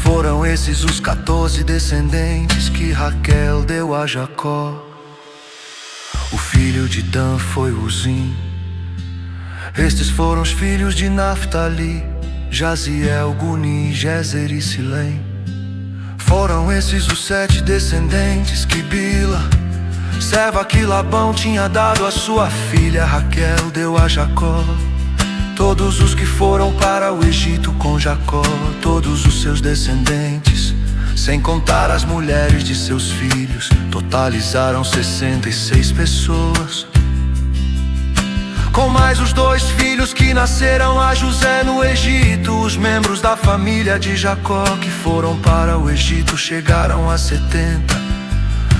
Foram esses os 14 descendentes que Raquel deu a Jacó. O filho de Dan foi Uzim. Estes foram os filhos de Naftali, Jaziel, Guni, Jezer e Silém. Foram esses os 7 descendentes que Bila, serva que Labão tinha dado a sua filha Raquel, deu a Jacó. Todos os que foram para o Egito com Jacó, todos os seus descendentes, sem contar as mulheres de seus filhos, totalizaram 66 pessoas. Com mais os 2 filhos que nasceram a José no Egito, os membros da família de Jacó que foram para o Egito chegaram a 70.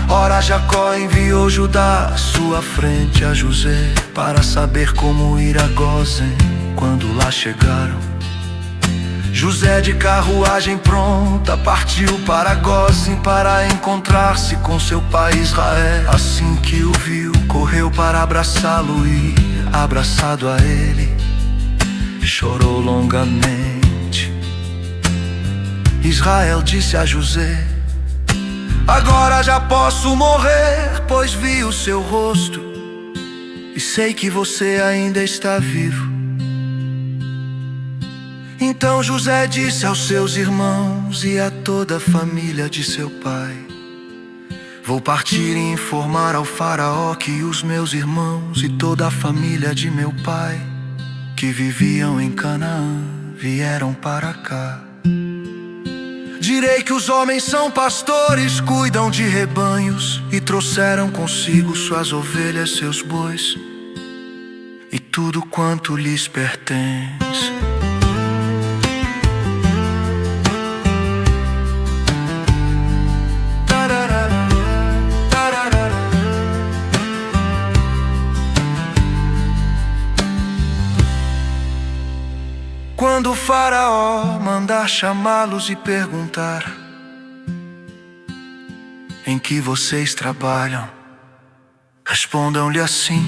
Ora Jacó enviou Judá à sua frente a José, para saber como ir a Gósen. Quando lá chegaram, José de carruagem pronta partiu para Gósen para encontrar-se com seu pai Israel. Assim que o viu, correu para abraçá-lo e, abraçado a ele, chorou longamente. Israel disse a José: agora já posso morrer, pois vi o seu rosto e sei que você ainda está vivo. Então José disse aos seus irmãos e a toda a família de seu pai: vou partir e informar ao faraó que os meus irmãos e toda a família de meu pai, que viviam em Canaã, vieram para cá. Direi que os homens são pastores, cuidam de rebanhos, e trouxeram consigo suas ovelhas, seus bois e tudo quanto lhes pertence. Quando o faraó mandar chamá-los e perguntar: em que vocês trabalham? Respondam-lhe assim: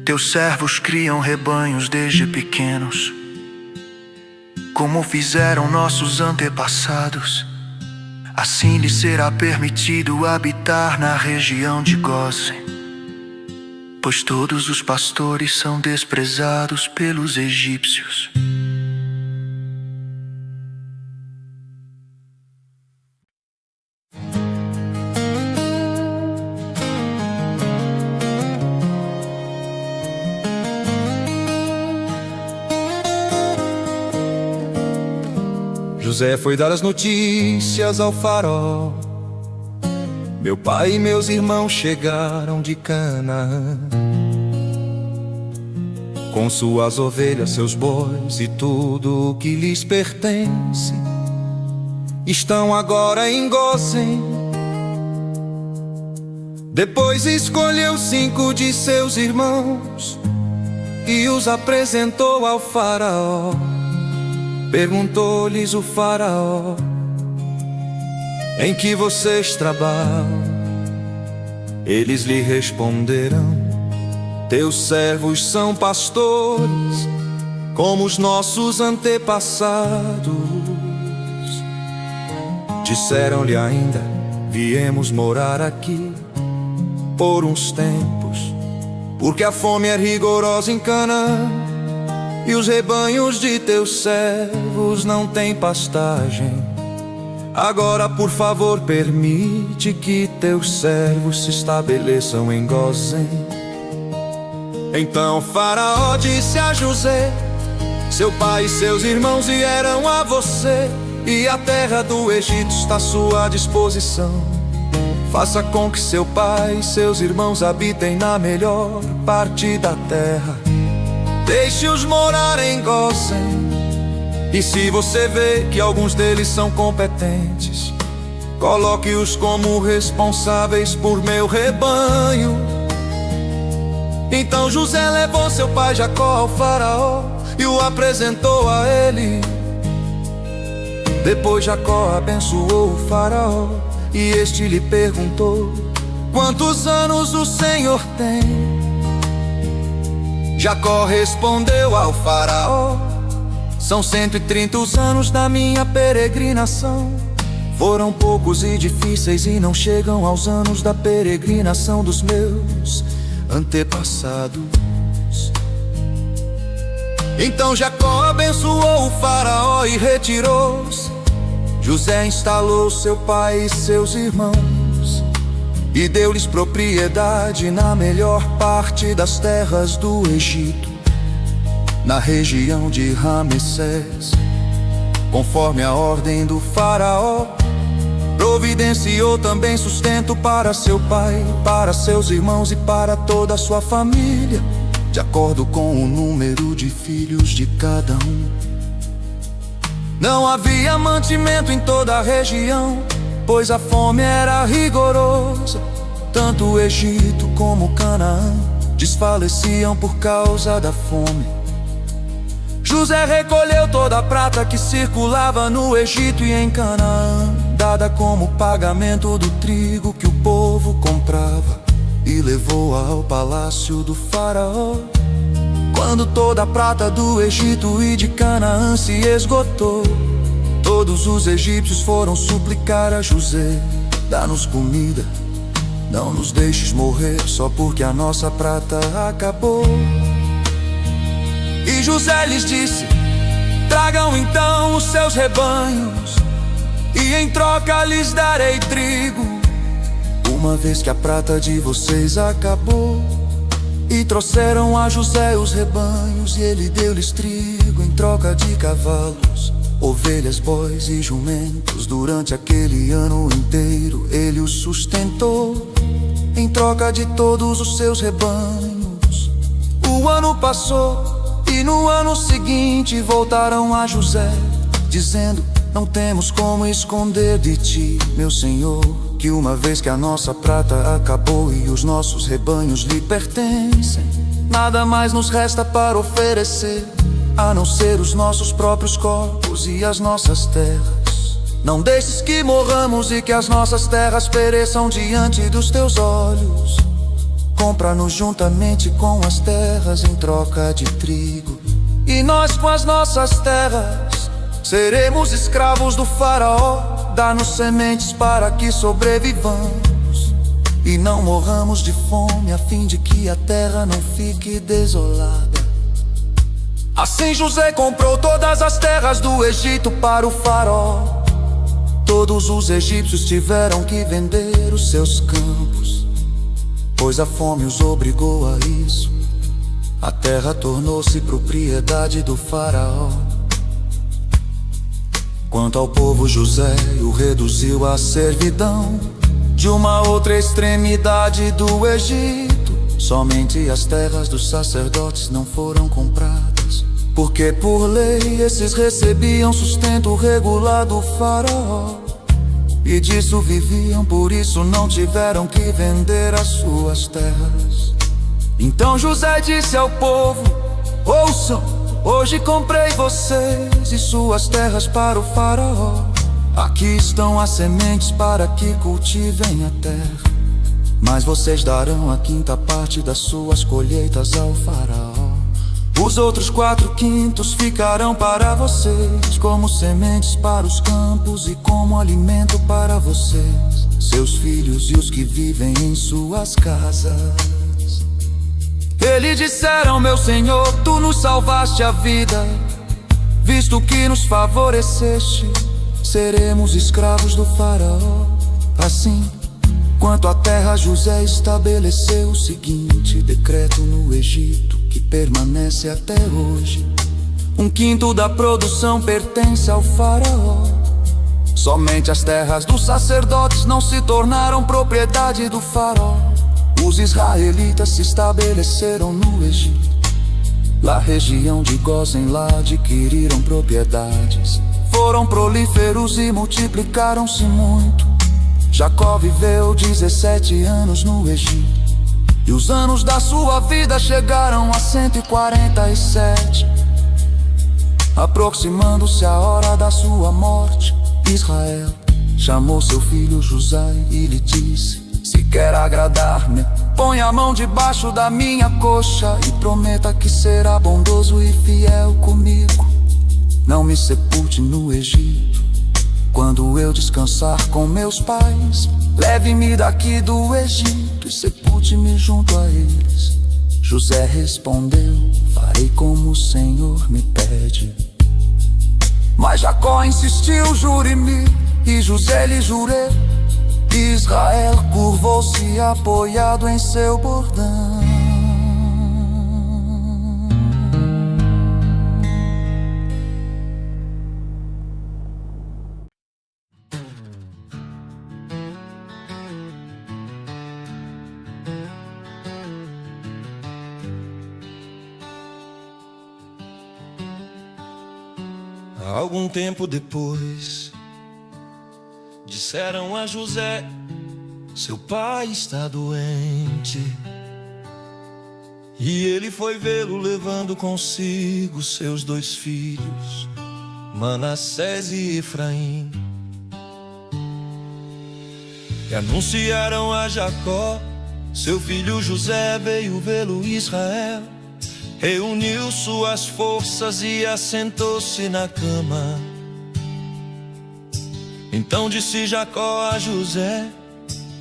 teus servos criam rebanhos desde pequenos, como fizeram nossos antepassados. Assim lhes será permitido habitar na região de Gósen, pois todos os pastores são desprezados pelos egípcios. José foi dar as notícias ao faraó: meu pai e meus irmãos chegaram de Canaã, com suas ovelhas, seus bois e tudo o que lhes pertence. estão agora em Gósen. Depois escolheu 5 de seus irmãos e os apresentou ao faraó. Perguntou-lhes o faraó: em que vocês trabalham? Eles lhe responderam: teus servos são pastores, como os nossos antepassados. Disseram-lhe ainda: viemos morar aqui por uns tempos, porque a fome é rigorosa em Canaã, e os rebanhos de teus servos não têm pastagem. Agora, por favor, permite que teus servos se estabeleçam em Gósen. Então Faraó disse a José: seu pai e seus irmãos vieram a você, e a terra do Egito está à sua disposição. Faça com que seu pai e seus irmãos habitem na melhor parte da terra. Deixe-os morar em Gósen. E se você vê que alguns deles são competentes, coloque-os como responsáveis por meu rebanho. Então José levou seu pai Jacó ao faraó e o apresentou a ele. Depois Jacó abençoou o faraó, e este lhe perguntou: quantos anos o senhor tem? Jacó respondeu ao faraó: são 130 os anos da minha peregrinação. Foram poucos e difíceis e não chegam aos anos da peregrinação dos meus antepassados. Então Jacó abençoou o faraó e retirou-se. José instalou seu pai e seus irmãos e deu-lhes propriedade na melhor parte das terras do Egito, na região de Ramessés. Conforme a ordem do faraó, providenciou também sustento para seu pai, para seus irmãos e para toda a sua família, de acordo com o número de filhos de cada um. Não havia mantimento em toda a região, pois a fome era rigorosa. Tanto o Egito como Canaã desfaleciam por causa da fome. José recolheu toda a prata que circulava no Egito e em Canaã, dada como pagamento do trigo que o povo comprava, e levou-a ao palácio do faraó. Quando toda a prata do Egito e de Canaã se esgotou, todos os egípcios foram suplicar a José: dá-nos comida, não nos deixes morrer só porque a nossa prata acabou. E José lhes disse: tragam então os seus rebanhos, e em troca lhes darei trigo, uma vez que a prata de vocês acabou. E trouxeram a José os rebanhos, e ele deu-lhes trigo em troca de cavalos, ovelhas, bois e jumentos. Durante aquele ano inteiro ele os sustentou, em troca de todos os seus rebanhos. O ano passou, e no ano seguinte voltaram a José, dizendo: não temos como esconder de ti, meu senhor, que uma vez que a nossa prata acabou e os nossos rebanhos lhe pertencem, nada mais nos resta para oferecer, a não ser os nossos próprios corpos e as nossas terras. Não deixes que morramos e que as nossas terras pereçam diante dos teus olhos. Compra-nos juntamente com as terras em troca de trigo, e nós com as nossas terras seremos escravos do faraó. Dá-nos sementes para que sobrevivamos e não morramos de fome, a fim de que a terra não fique desolada. Assim José comprou todas as terras do Egito para o faraó. Todos os egípcios tiveram que vender os seus campos, pois a fome os obrigou a isso. A terra tornou-se propriedade do faraó. Quanto ao povo, José o reduziu à servidão. De uma outra extremidade do Egito, somente as terras dos sacerdotes não foram compradas, Porque por lei esses recebiam sustento regular do faraó, e disso viviam, por isso não tiveram que vender as suas terras. Então José disse ao povo: ouçam, hoje comprei vocês e suas terras para o faraó. Aqui estão as sementes para que cultivem a terra, mas vocês darão a quinta parte das suas colheitas ao faraó. Os outros 4/5 ficarão para vocês, como sementes para os campos e como alimento para vocês, seus filhos e os que vivem em suas casas. Eles disseram: meu Senhor, tu nos salvaste a vida, visto que nos favoreceste, seremos escravos do faraó. Assim, quanto à terra, José estabeleceu o seguinte decreto no Egito, que permanece até hoje: 1/5 da produção pertence ao faraó. Somente as terras dos sacerdotes não se tornaram propriedade do faraó. Os israelitas se estabeleceram no Egito. Na região de Gósen lá adquiriram propriedades. Foram prolíferos e multiplicaram-se muito. Jacó viveu 17 anos no Egito, e os anos da sua vida chegaram a 147. Aproximando-se a hora da sua morte, Israel chamou seu filho José e lhe disse: se quer agradar-me, põe a mão debaixo da minha coxa e prometa que será bondoso e fiel comigo. Não me sepulte no Egito. Quando eu descansar com meus pais, leve-me daqui do Egito e sepulte-me junto a eles. José respondeu: farei como o Senhor me pede. Mas Jacó insistiu: jure-me. E José lhe jurou. Israel curvou-se apoiado em seu bordão. Algum tempo depois, disseram a José: seu pai está doente. E ele foi vê-lo, levando consigo seus 2 filhos, Manassés e Efraim. E anunciaram a Jacó: seu filho José veio vê-lo. Israel reuniu suas forças e assentou-se na cama. Então disse Jacó a José: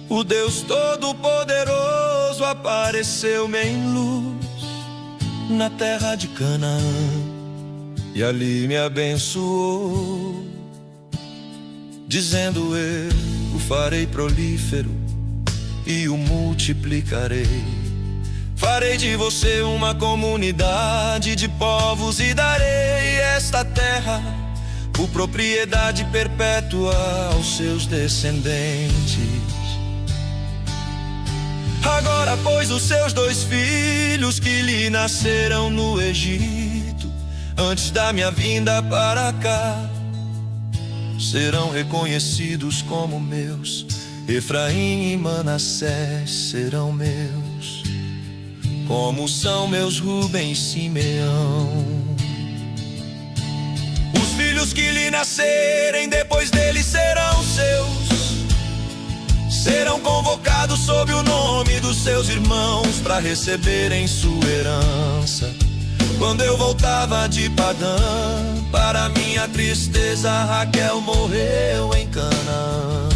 o Deus Todo-Poderoso apareceu-me em luz na terra de Canaã, e ali me abençoou, dizendo: eu o farei prolífero e o multiplicarei. Farei de você uma comunidade de povos e darei esta terra por propriedade perpétua aos seus descendentes. Agora, pois, os seus 2 filhos que lhe nasceram no Egito, antes da minha vinda para cá, serão reconhecidos como meus. Efraim e Manassés serão meus, como são meus Rubem e Simeão. Os filhos que lhe nascerem depois dele serão seus, serão convocados sob o nome dos seus irmãos para receberem sua herança. Quando eu voltava de Padã, para minha tristeza, Raquel morreu em Canaã.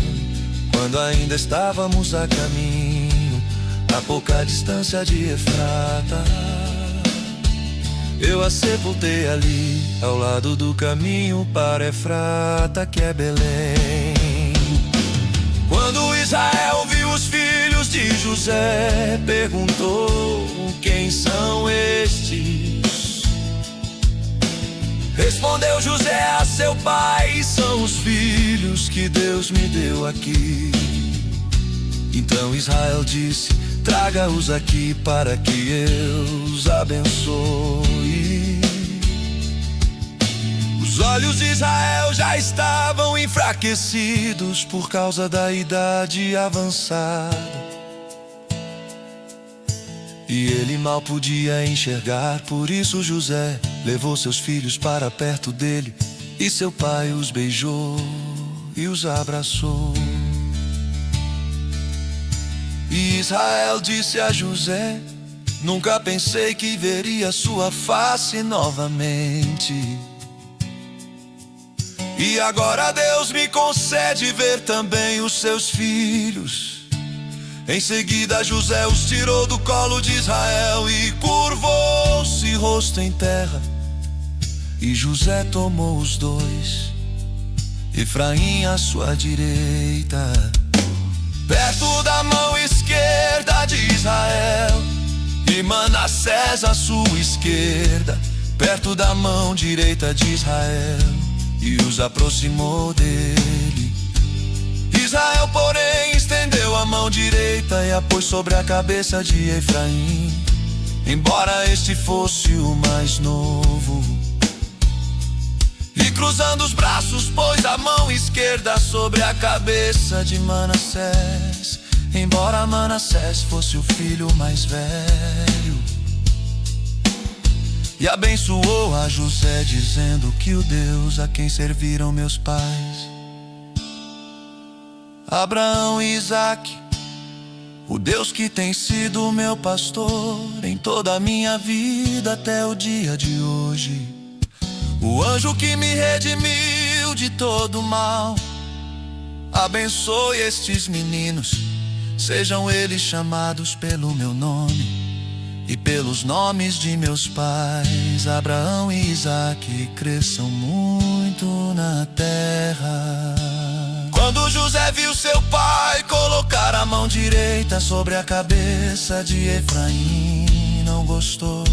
Quando ainda estávamos a caminho, a pouca distância de Efrata, eu a sepultei ali, ao lado do caminho para Efrata, que é Belém. Quando Israel viu os filhos de José, perguntou: quem são estes? Respondeu José a seu pai: são os filhos que Deus me deu aqui. Então Israel disse: traga-os aqui para que eu os abençoe. Os olhos de Israel já estavam enfraquecidos por causa da idade avançada, e ele mal podia enxergar. Por isso José levou seus filhos para perto dele, e seu pai os beijou e os abraçou. E Israel disse a José: nunca pensei que veria sua face novamente. E agora Deus me concede ver também os seus filhos. Em seguida José os tirou do colo de Israel e curvou-se rosto em terra. E José tomou os dois, Efraim à sua direita, perto da mão esquerda de Israel, e Manassés à sua esquerda, perto da mão direita de Israel, e os aproximou dele. Israel, porém, estendeu a mão direita e a pôs sobre a cabeça de Efraim, embora este fosse o mais novo. E cruzando os braços, pôs a mão esquerda sobre a cabeça de Manassés, embora Manassés fosse o filho mais velho. E abençoou a José, dizendo que o Deus a quem serviram meus pais, Abraão e Isaque, o Deus que tem sido meu pastor em toda a minha vida até o dia de hoje, o anjo que me redimiu de todo mal, abençoe estes meninos, sejam eles chamados pelo meu nome e pelos nomes de meus pais, Abraão e Isaque, cresçam muito na terra. Quando José viu seu pai colocar a mão direita sobre a cabeça de Efraim, não gostou.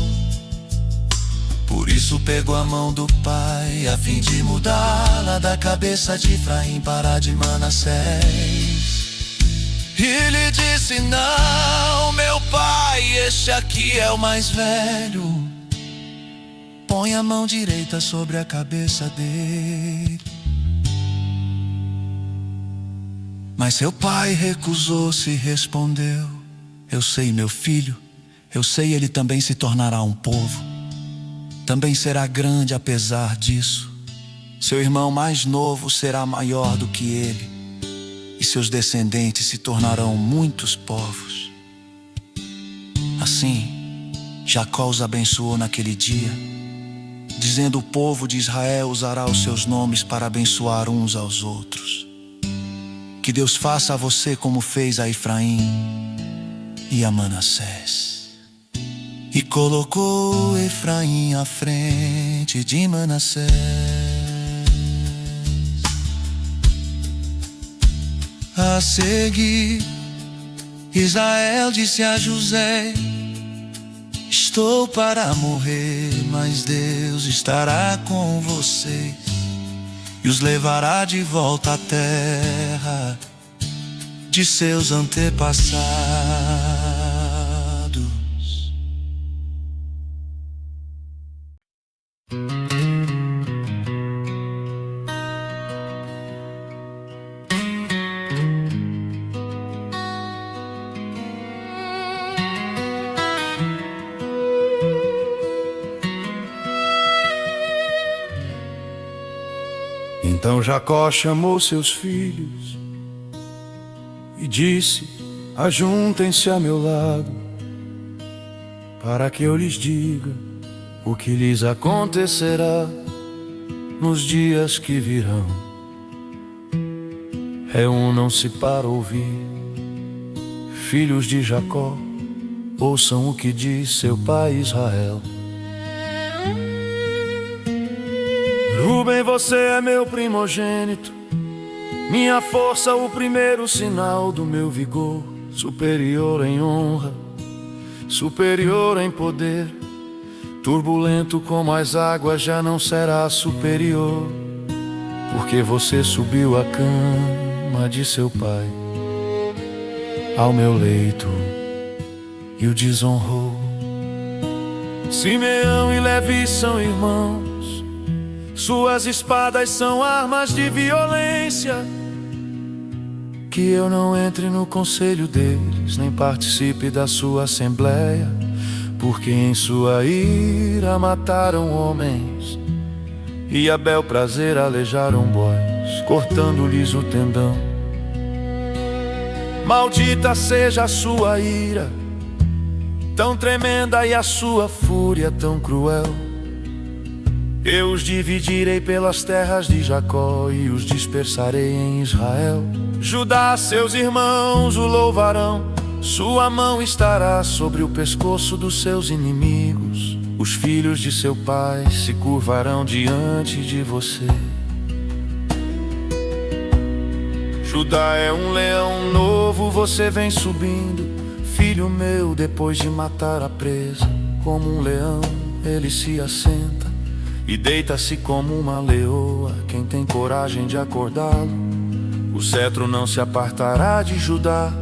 Por isso pegou a mão do pai, a fim de mudá-la da cabeça de Efraim para a de Manassés. E lhe disse: não, meu pai, este aqui é o mais velho. Põe a mão direita sobre a cabeça dele. Mas seu pai recusou-se e respondeu: eu sei, meu filho, eu sei, ele também se tornará um povo, também será grande apesar disso. Seu irmão mais novo será maior do que ele, e seus descendentes se tornarão muitos povos. Assim, Jacó os abençoou naquele dia, dizendo: o povo de Israel usará os seus nomes para abençoar uns aos outros. Que Deus faça a você como fez a Efraim e a Manassés. E colocou Efraim à frente de Manassés. A seguir, Israel disse a José: estou para morrer, mas Deus estará com vocês e os levará de volta à terra de seus antepassados. Então Jacó chamou seus filhos e disse: ajuntem-se a meu lado, para que eu lhes diga o que lhes acontecerá nos dias que virão. Reúnam-se para ouvir, filhos de Jacó, ouçam o que diz seu pai Israel. Rubem, você é meu primogênito, minha força, o primeiro sinal do meu vigor, superior em honra, superior em poder, turbulento como as águas, já não será superior, porque você subiu à cama de seu pai, ao meu leito, e o desonrou. Simeão e Levi são irmãos, Suas espadas são armas de violência. Que eu não entre no conselho deles, nem participe da sua assembleia, porque em sua ira mataram homens e a bel prazer aleijaram bois, cortando-lhes o tendão. Maldita seja a sua ira, tão tremenda, e a sua fúria tão cruel. Eu os dividirei pelas terras de Jacó e os dispersarei em Israel. Judá, seus irmãos o louvarão, sua mão estará sobre o pescoço dos seus inimigos. Os filhos de seu pai se curvarão diante de você. Judá é um leão novo, você vem subindo, filho meu, depois de matar a presa. Como um leão, ele se assenta e deita-se como uma leoa. Quem tem coragem de acordá-lo? O cetro não se apartará de Judá,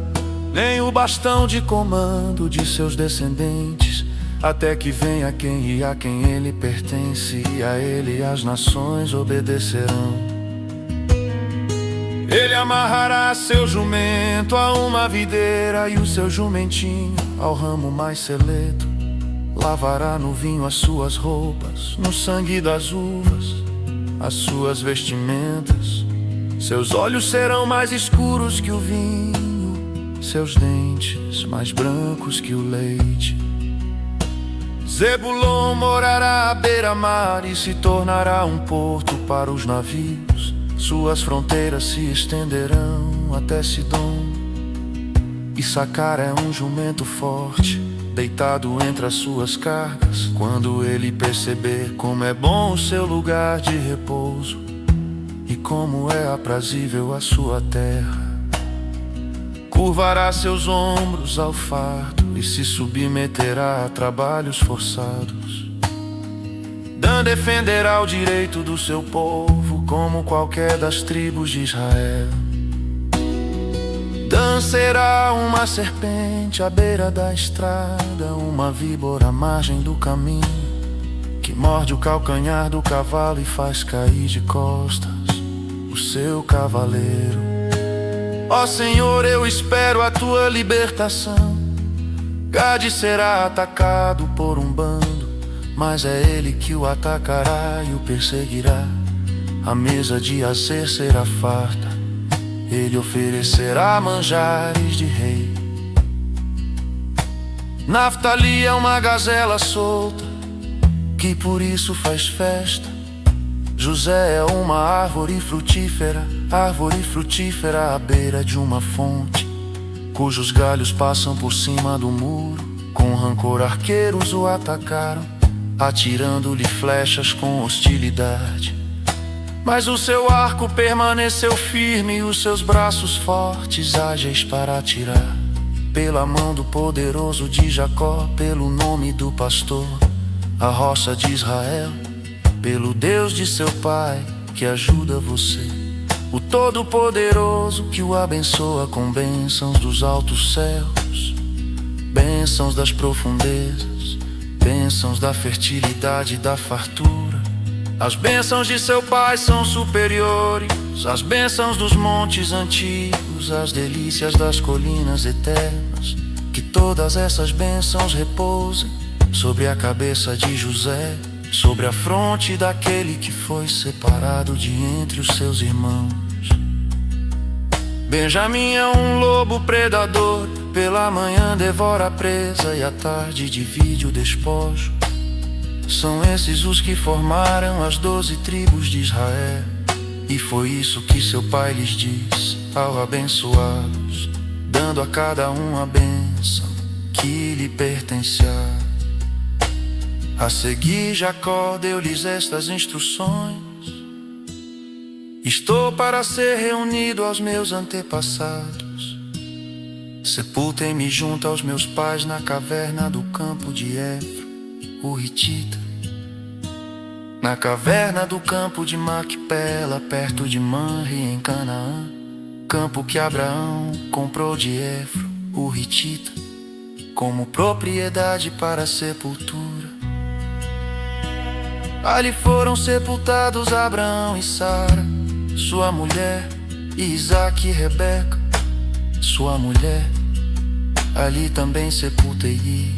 nem o bastão de comando de seus descendentes, até que venha quem e a quem ele pertence, e a ele as nações obedecerão. Ele amarrará seu jumento a uma videira e o seu jumentinho ao ramo mais seleto. Lavará no vinho as suas roupas, no sangue das uvas as suas vestimentas. Seus olhos serão mais escuros que o vinho, seus dentes mais brancos que o leite. Zebulon morará à beira-mar e se tornará um porto para os navios. Suas fronteiras se estenderão até Sidom. Issacar é um jumento forte, deitado entre as suas cargas. Quando ele perceber como é bom o seu lugar de repouso e como é aprazível a sua terra, curvará seus ombros ao fardo e se submeterá a trabalhos forçados. Dan defenderá o direito do seu povo como qualquer das tribos de Israel. Dan será uma serpente à beira da estrada, uma víbora à margem do caminho, que morde o calcanhar do cavalo e faz cair de costas o seu cavaleiro. Ó Senhor, eu espero a tua libertação. Gade será atacado por um bando, mas é ele que o atacará e o perseguirá. A mesa de Aser será farta, ele oferecerá manjares de rei. Naftali é uma gazela solta, que por isso faz festa. José é uma árvore frutífera à beira de uma fonte, cujos galhos passam por cima do muro. Com rancor arqueiros o atacaram, atirando-lhe flechas com hostilidade. Mas o seu arco permaneceu firme e os seus braços fortes ágeis para atirar. Pela mão do poderoso de Jacó, pelo nome do pastor, a roça de Israel, pelo Deus de seu pai que ajuda você, o Todo-Poderoso que o abençoa com bênçãos dos altos céus, bênçãos das profundezas, bênçãos da fertilidade e da fartura. As bênçãos de seu pai são superiores às bênçãos dos montes antigos, às delícias das colinas eternas. Que todas essas bênçãos repousem sobre a cabeça de José, sobre a fronte daquele que foi separado de entre os seus irmãos. Benjamim é um lobo predador, pela manhã devora a presa e à tarde divide o despojo. São esses os que formaram as 12 tribos de Israel, e foi isso que seu pai lhes disse ao abençoá-los, dando a cada um a bênção que lhe pertencia. A seguir Jacó deu-lhes estas instruções: estou para ser reunido aos meus antepassados. Sepultem-me junto aos meus pais na caverna do campo de Éfron, o Hitita, na caverna do campo de Macpela, perto de Manre, em Canaã, campo que Abraão comprou de Éfron, o Hitita, como propriedade para a sepultura. Ali foram sepultados Abraão e Sara, sua mulher, e Isaque e Rebeca, sua mulher. Ali também sepultei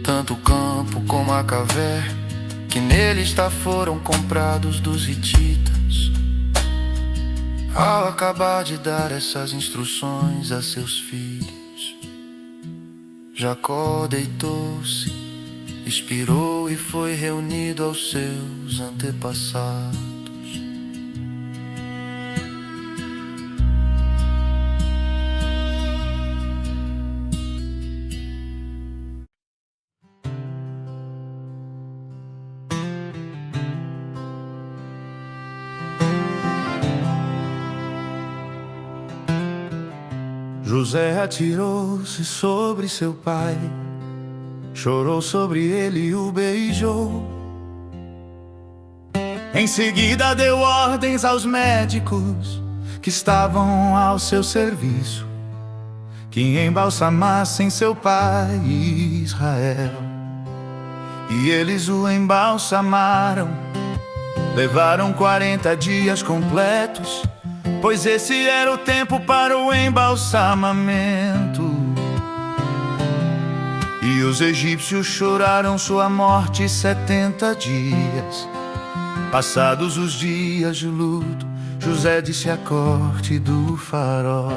tanto o campo como a caverna, que nele está foram comprados dos hititas. Ao acabar de dar essas instruções a seus filhos, Jacó deitou-se, expirou e foi reunido aos seus antepassados. José atirou-se sobre seu pai, chorou sobre ele e o beijou. Em seguida deu ordens aos médicos que estavam ao seu serviço, que embalsamassem seu pai Israel. E eles o embalsamaram, levaram 40 dias completos, pois esse era o tempo para o embalsamamento. E os egípcios choraram sua morte 70 dias. Passados os dias de luto, José disse à corte do faraó: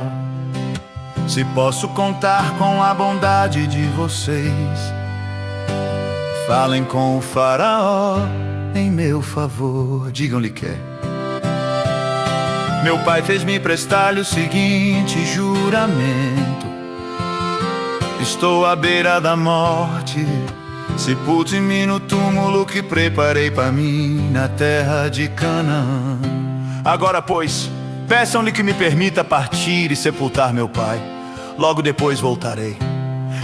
se posso contar com a bondade de vocês, falem com o faraó em meu favor. Digam-lhe que meu pai fez-me prestar-lhe o seguinte juramento: estou à beira da morte, sepulte-me no túmulo que preparei para mim na terra de Canaã. Agora, pois, peçam-lhe que me permita partir e sepultar meu pai. Logo depois voltarei.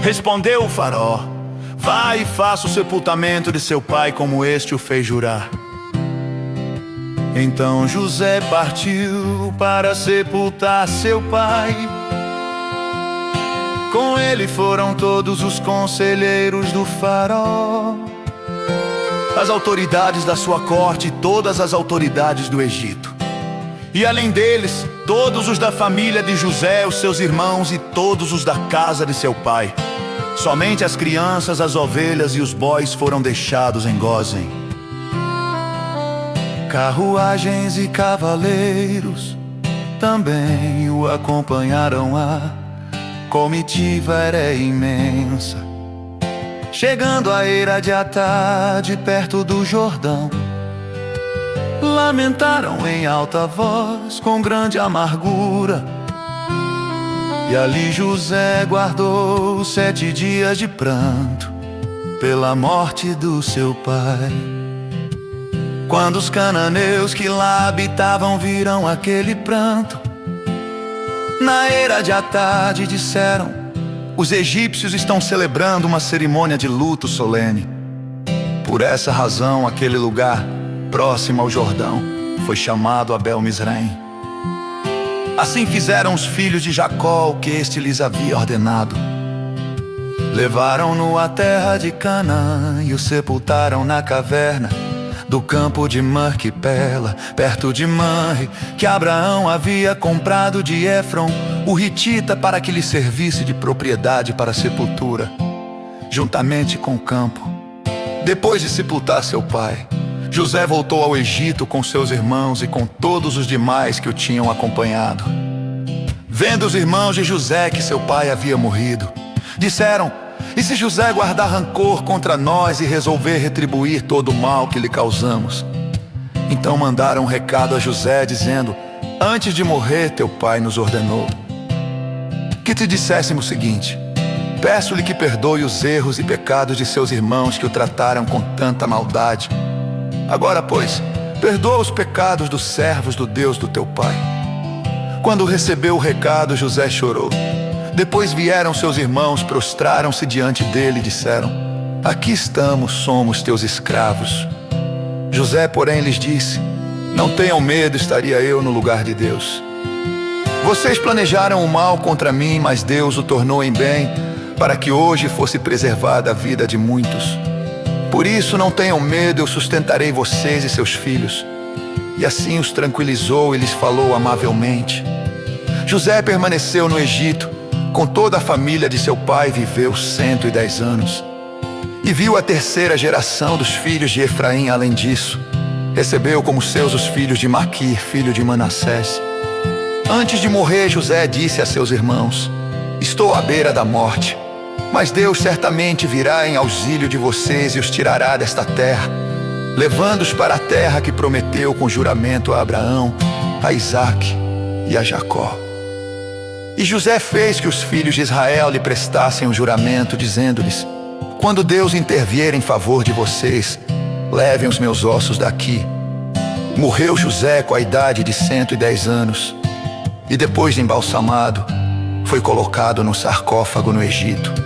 Respondeu o faraó: vá e faça o sepultamento de seu pai como este o fez jurar. Então José partiu para sepultar seu pai. Com ele foram todos os conselheiros do faraó, as autoridades da sua corte e todas as autoridades do Egito. E além deles, todos os da família de José, os seus irmãos e todos os da casa de seu pai. Somente as crianças, as ovelhas e os bois foram deixados em Gósen. Carruagens e cavaleiros também o acompanharam. A comitiva era imensa. Chegando à eira de Atade, perto do Jordão, lamentaram em alta voz, com grande amargura. E ali José guardou 7 dias de pranto pela morte do seu pai. Quando os cananeus que lá habitavam viram aquele pranto, na eira de Atade disseram: os egípcios estão celebrando uma cerimônia de luto solene. Por essa razão, aquele lugar próximo ao Jordão foi chamado Abel-Mizraim. Assim fizeram os filhos de Jacó o que este lhes havia ordenado. Levaram-no à terra de Canaã e o sepultaram na caverna do campo de Marquipela, perto de Manre, que Abraão havia comprado de Efron, o hitita, para que lhe servisse de propriedade para a sepultura, juntamente com o campo. Depois de sepultar seu pai, José voltou ao Egito com seus irmãos e com todos os demais que o tinham acompanhado. Vendo os irmãos de José que seu pai havia morrido, disseram: e se José guardar rancor contra nós e resolver retribuir todo o mal que lhe causamos? Então mandaram um recado a José, dizendo: antes de morrer, teu pai nos ordenou que te disséssemos o seguinte: peço-lhe que perdoe os erros e pecados de seus irmãos que o trataram com tanta maldade. Agora, pois, perdoa os pecados dos servos do Deus do teu pai. Quando recebeu o recado, José chorou. Depois vieram seus irmãos, prostraram-se diante dele e disseram: aqui estamos, somos teus escravos. José, porém, lhes disse: não tenham medo, estaria eu no lugar de Deus. Vocês planejaram o mal contra mim, mas Deus o tornou em bem, para que hoje fosse preservada a vida de muitos. Por isso não tenham medo, eu sustentarei vocês e seus filhos. E assim os tranquilizou e lhes falou amavelmente. José permaneceu no Egito, com toda a família de seu pai viveu 110 anos. E viu a terceira geração dos filhos de Efraim além disso. Recebeu como seus os filhos de Maquir, filho de Manassés. Antes de morrer, José disse a seus irmãos: estou à beira da morte, mas Deus certamente virá em auxílio de vocês e os tirará desta terra, levando-os para a terra que prometeu com juramento a Abraão, a Isaque e a Jacó. E José fez que os filhos de Israel lhe prestassem o juramento, dizendo-lhes: quando Deus intervier em favor de vocês, levem os meus ossos daqui. Morreu José com a idade de 110 anos, e depois de embalsamado, foi colocado no sarcófago no Egito.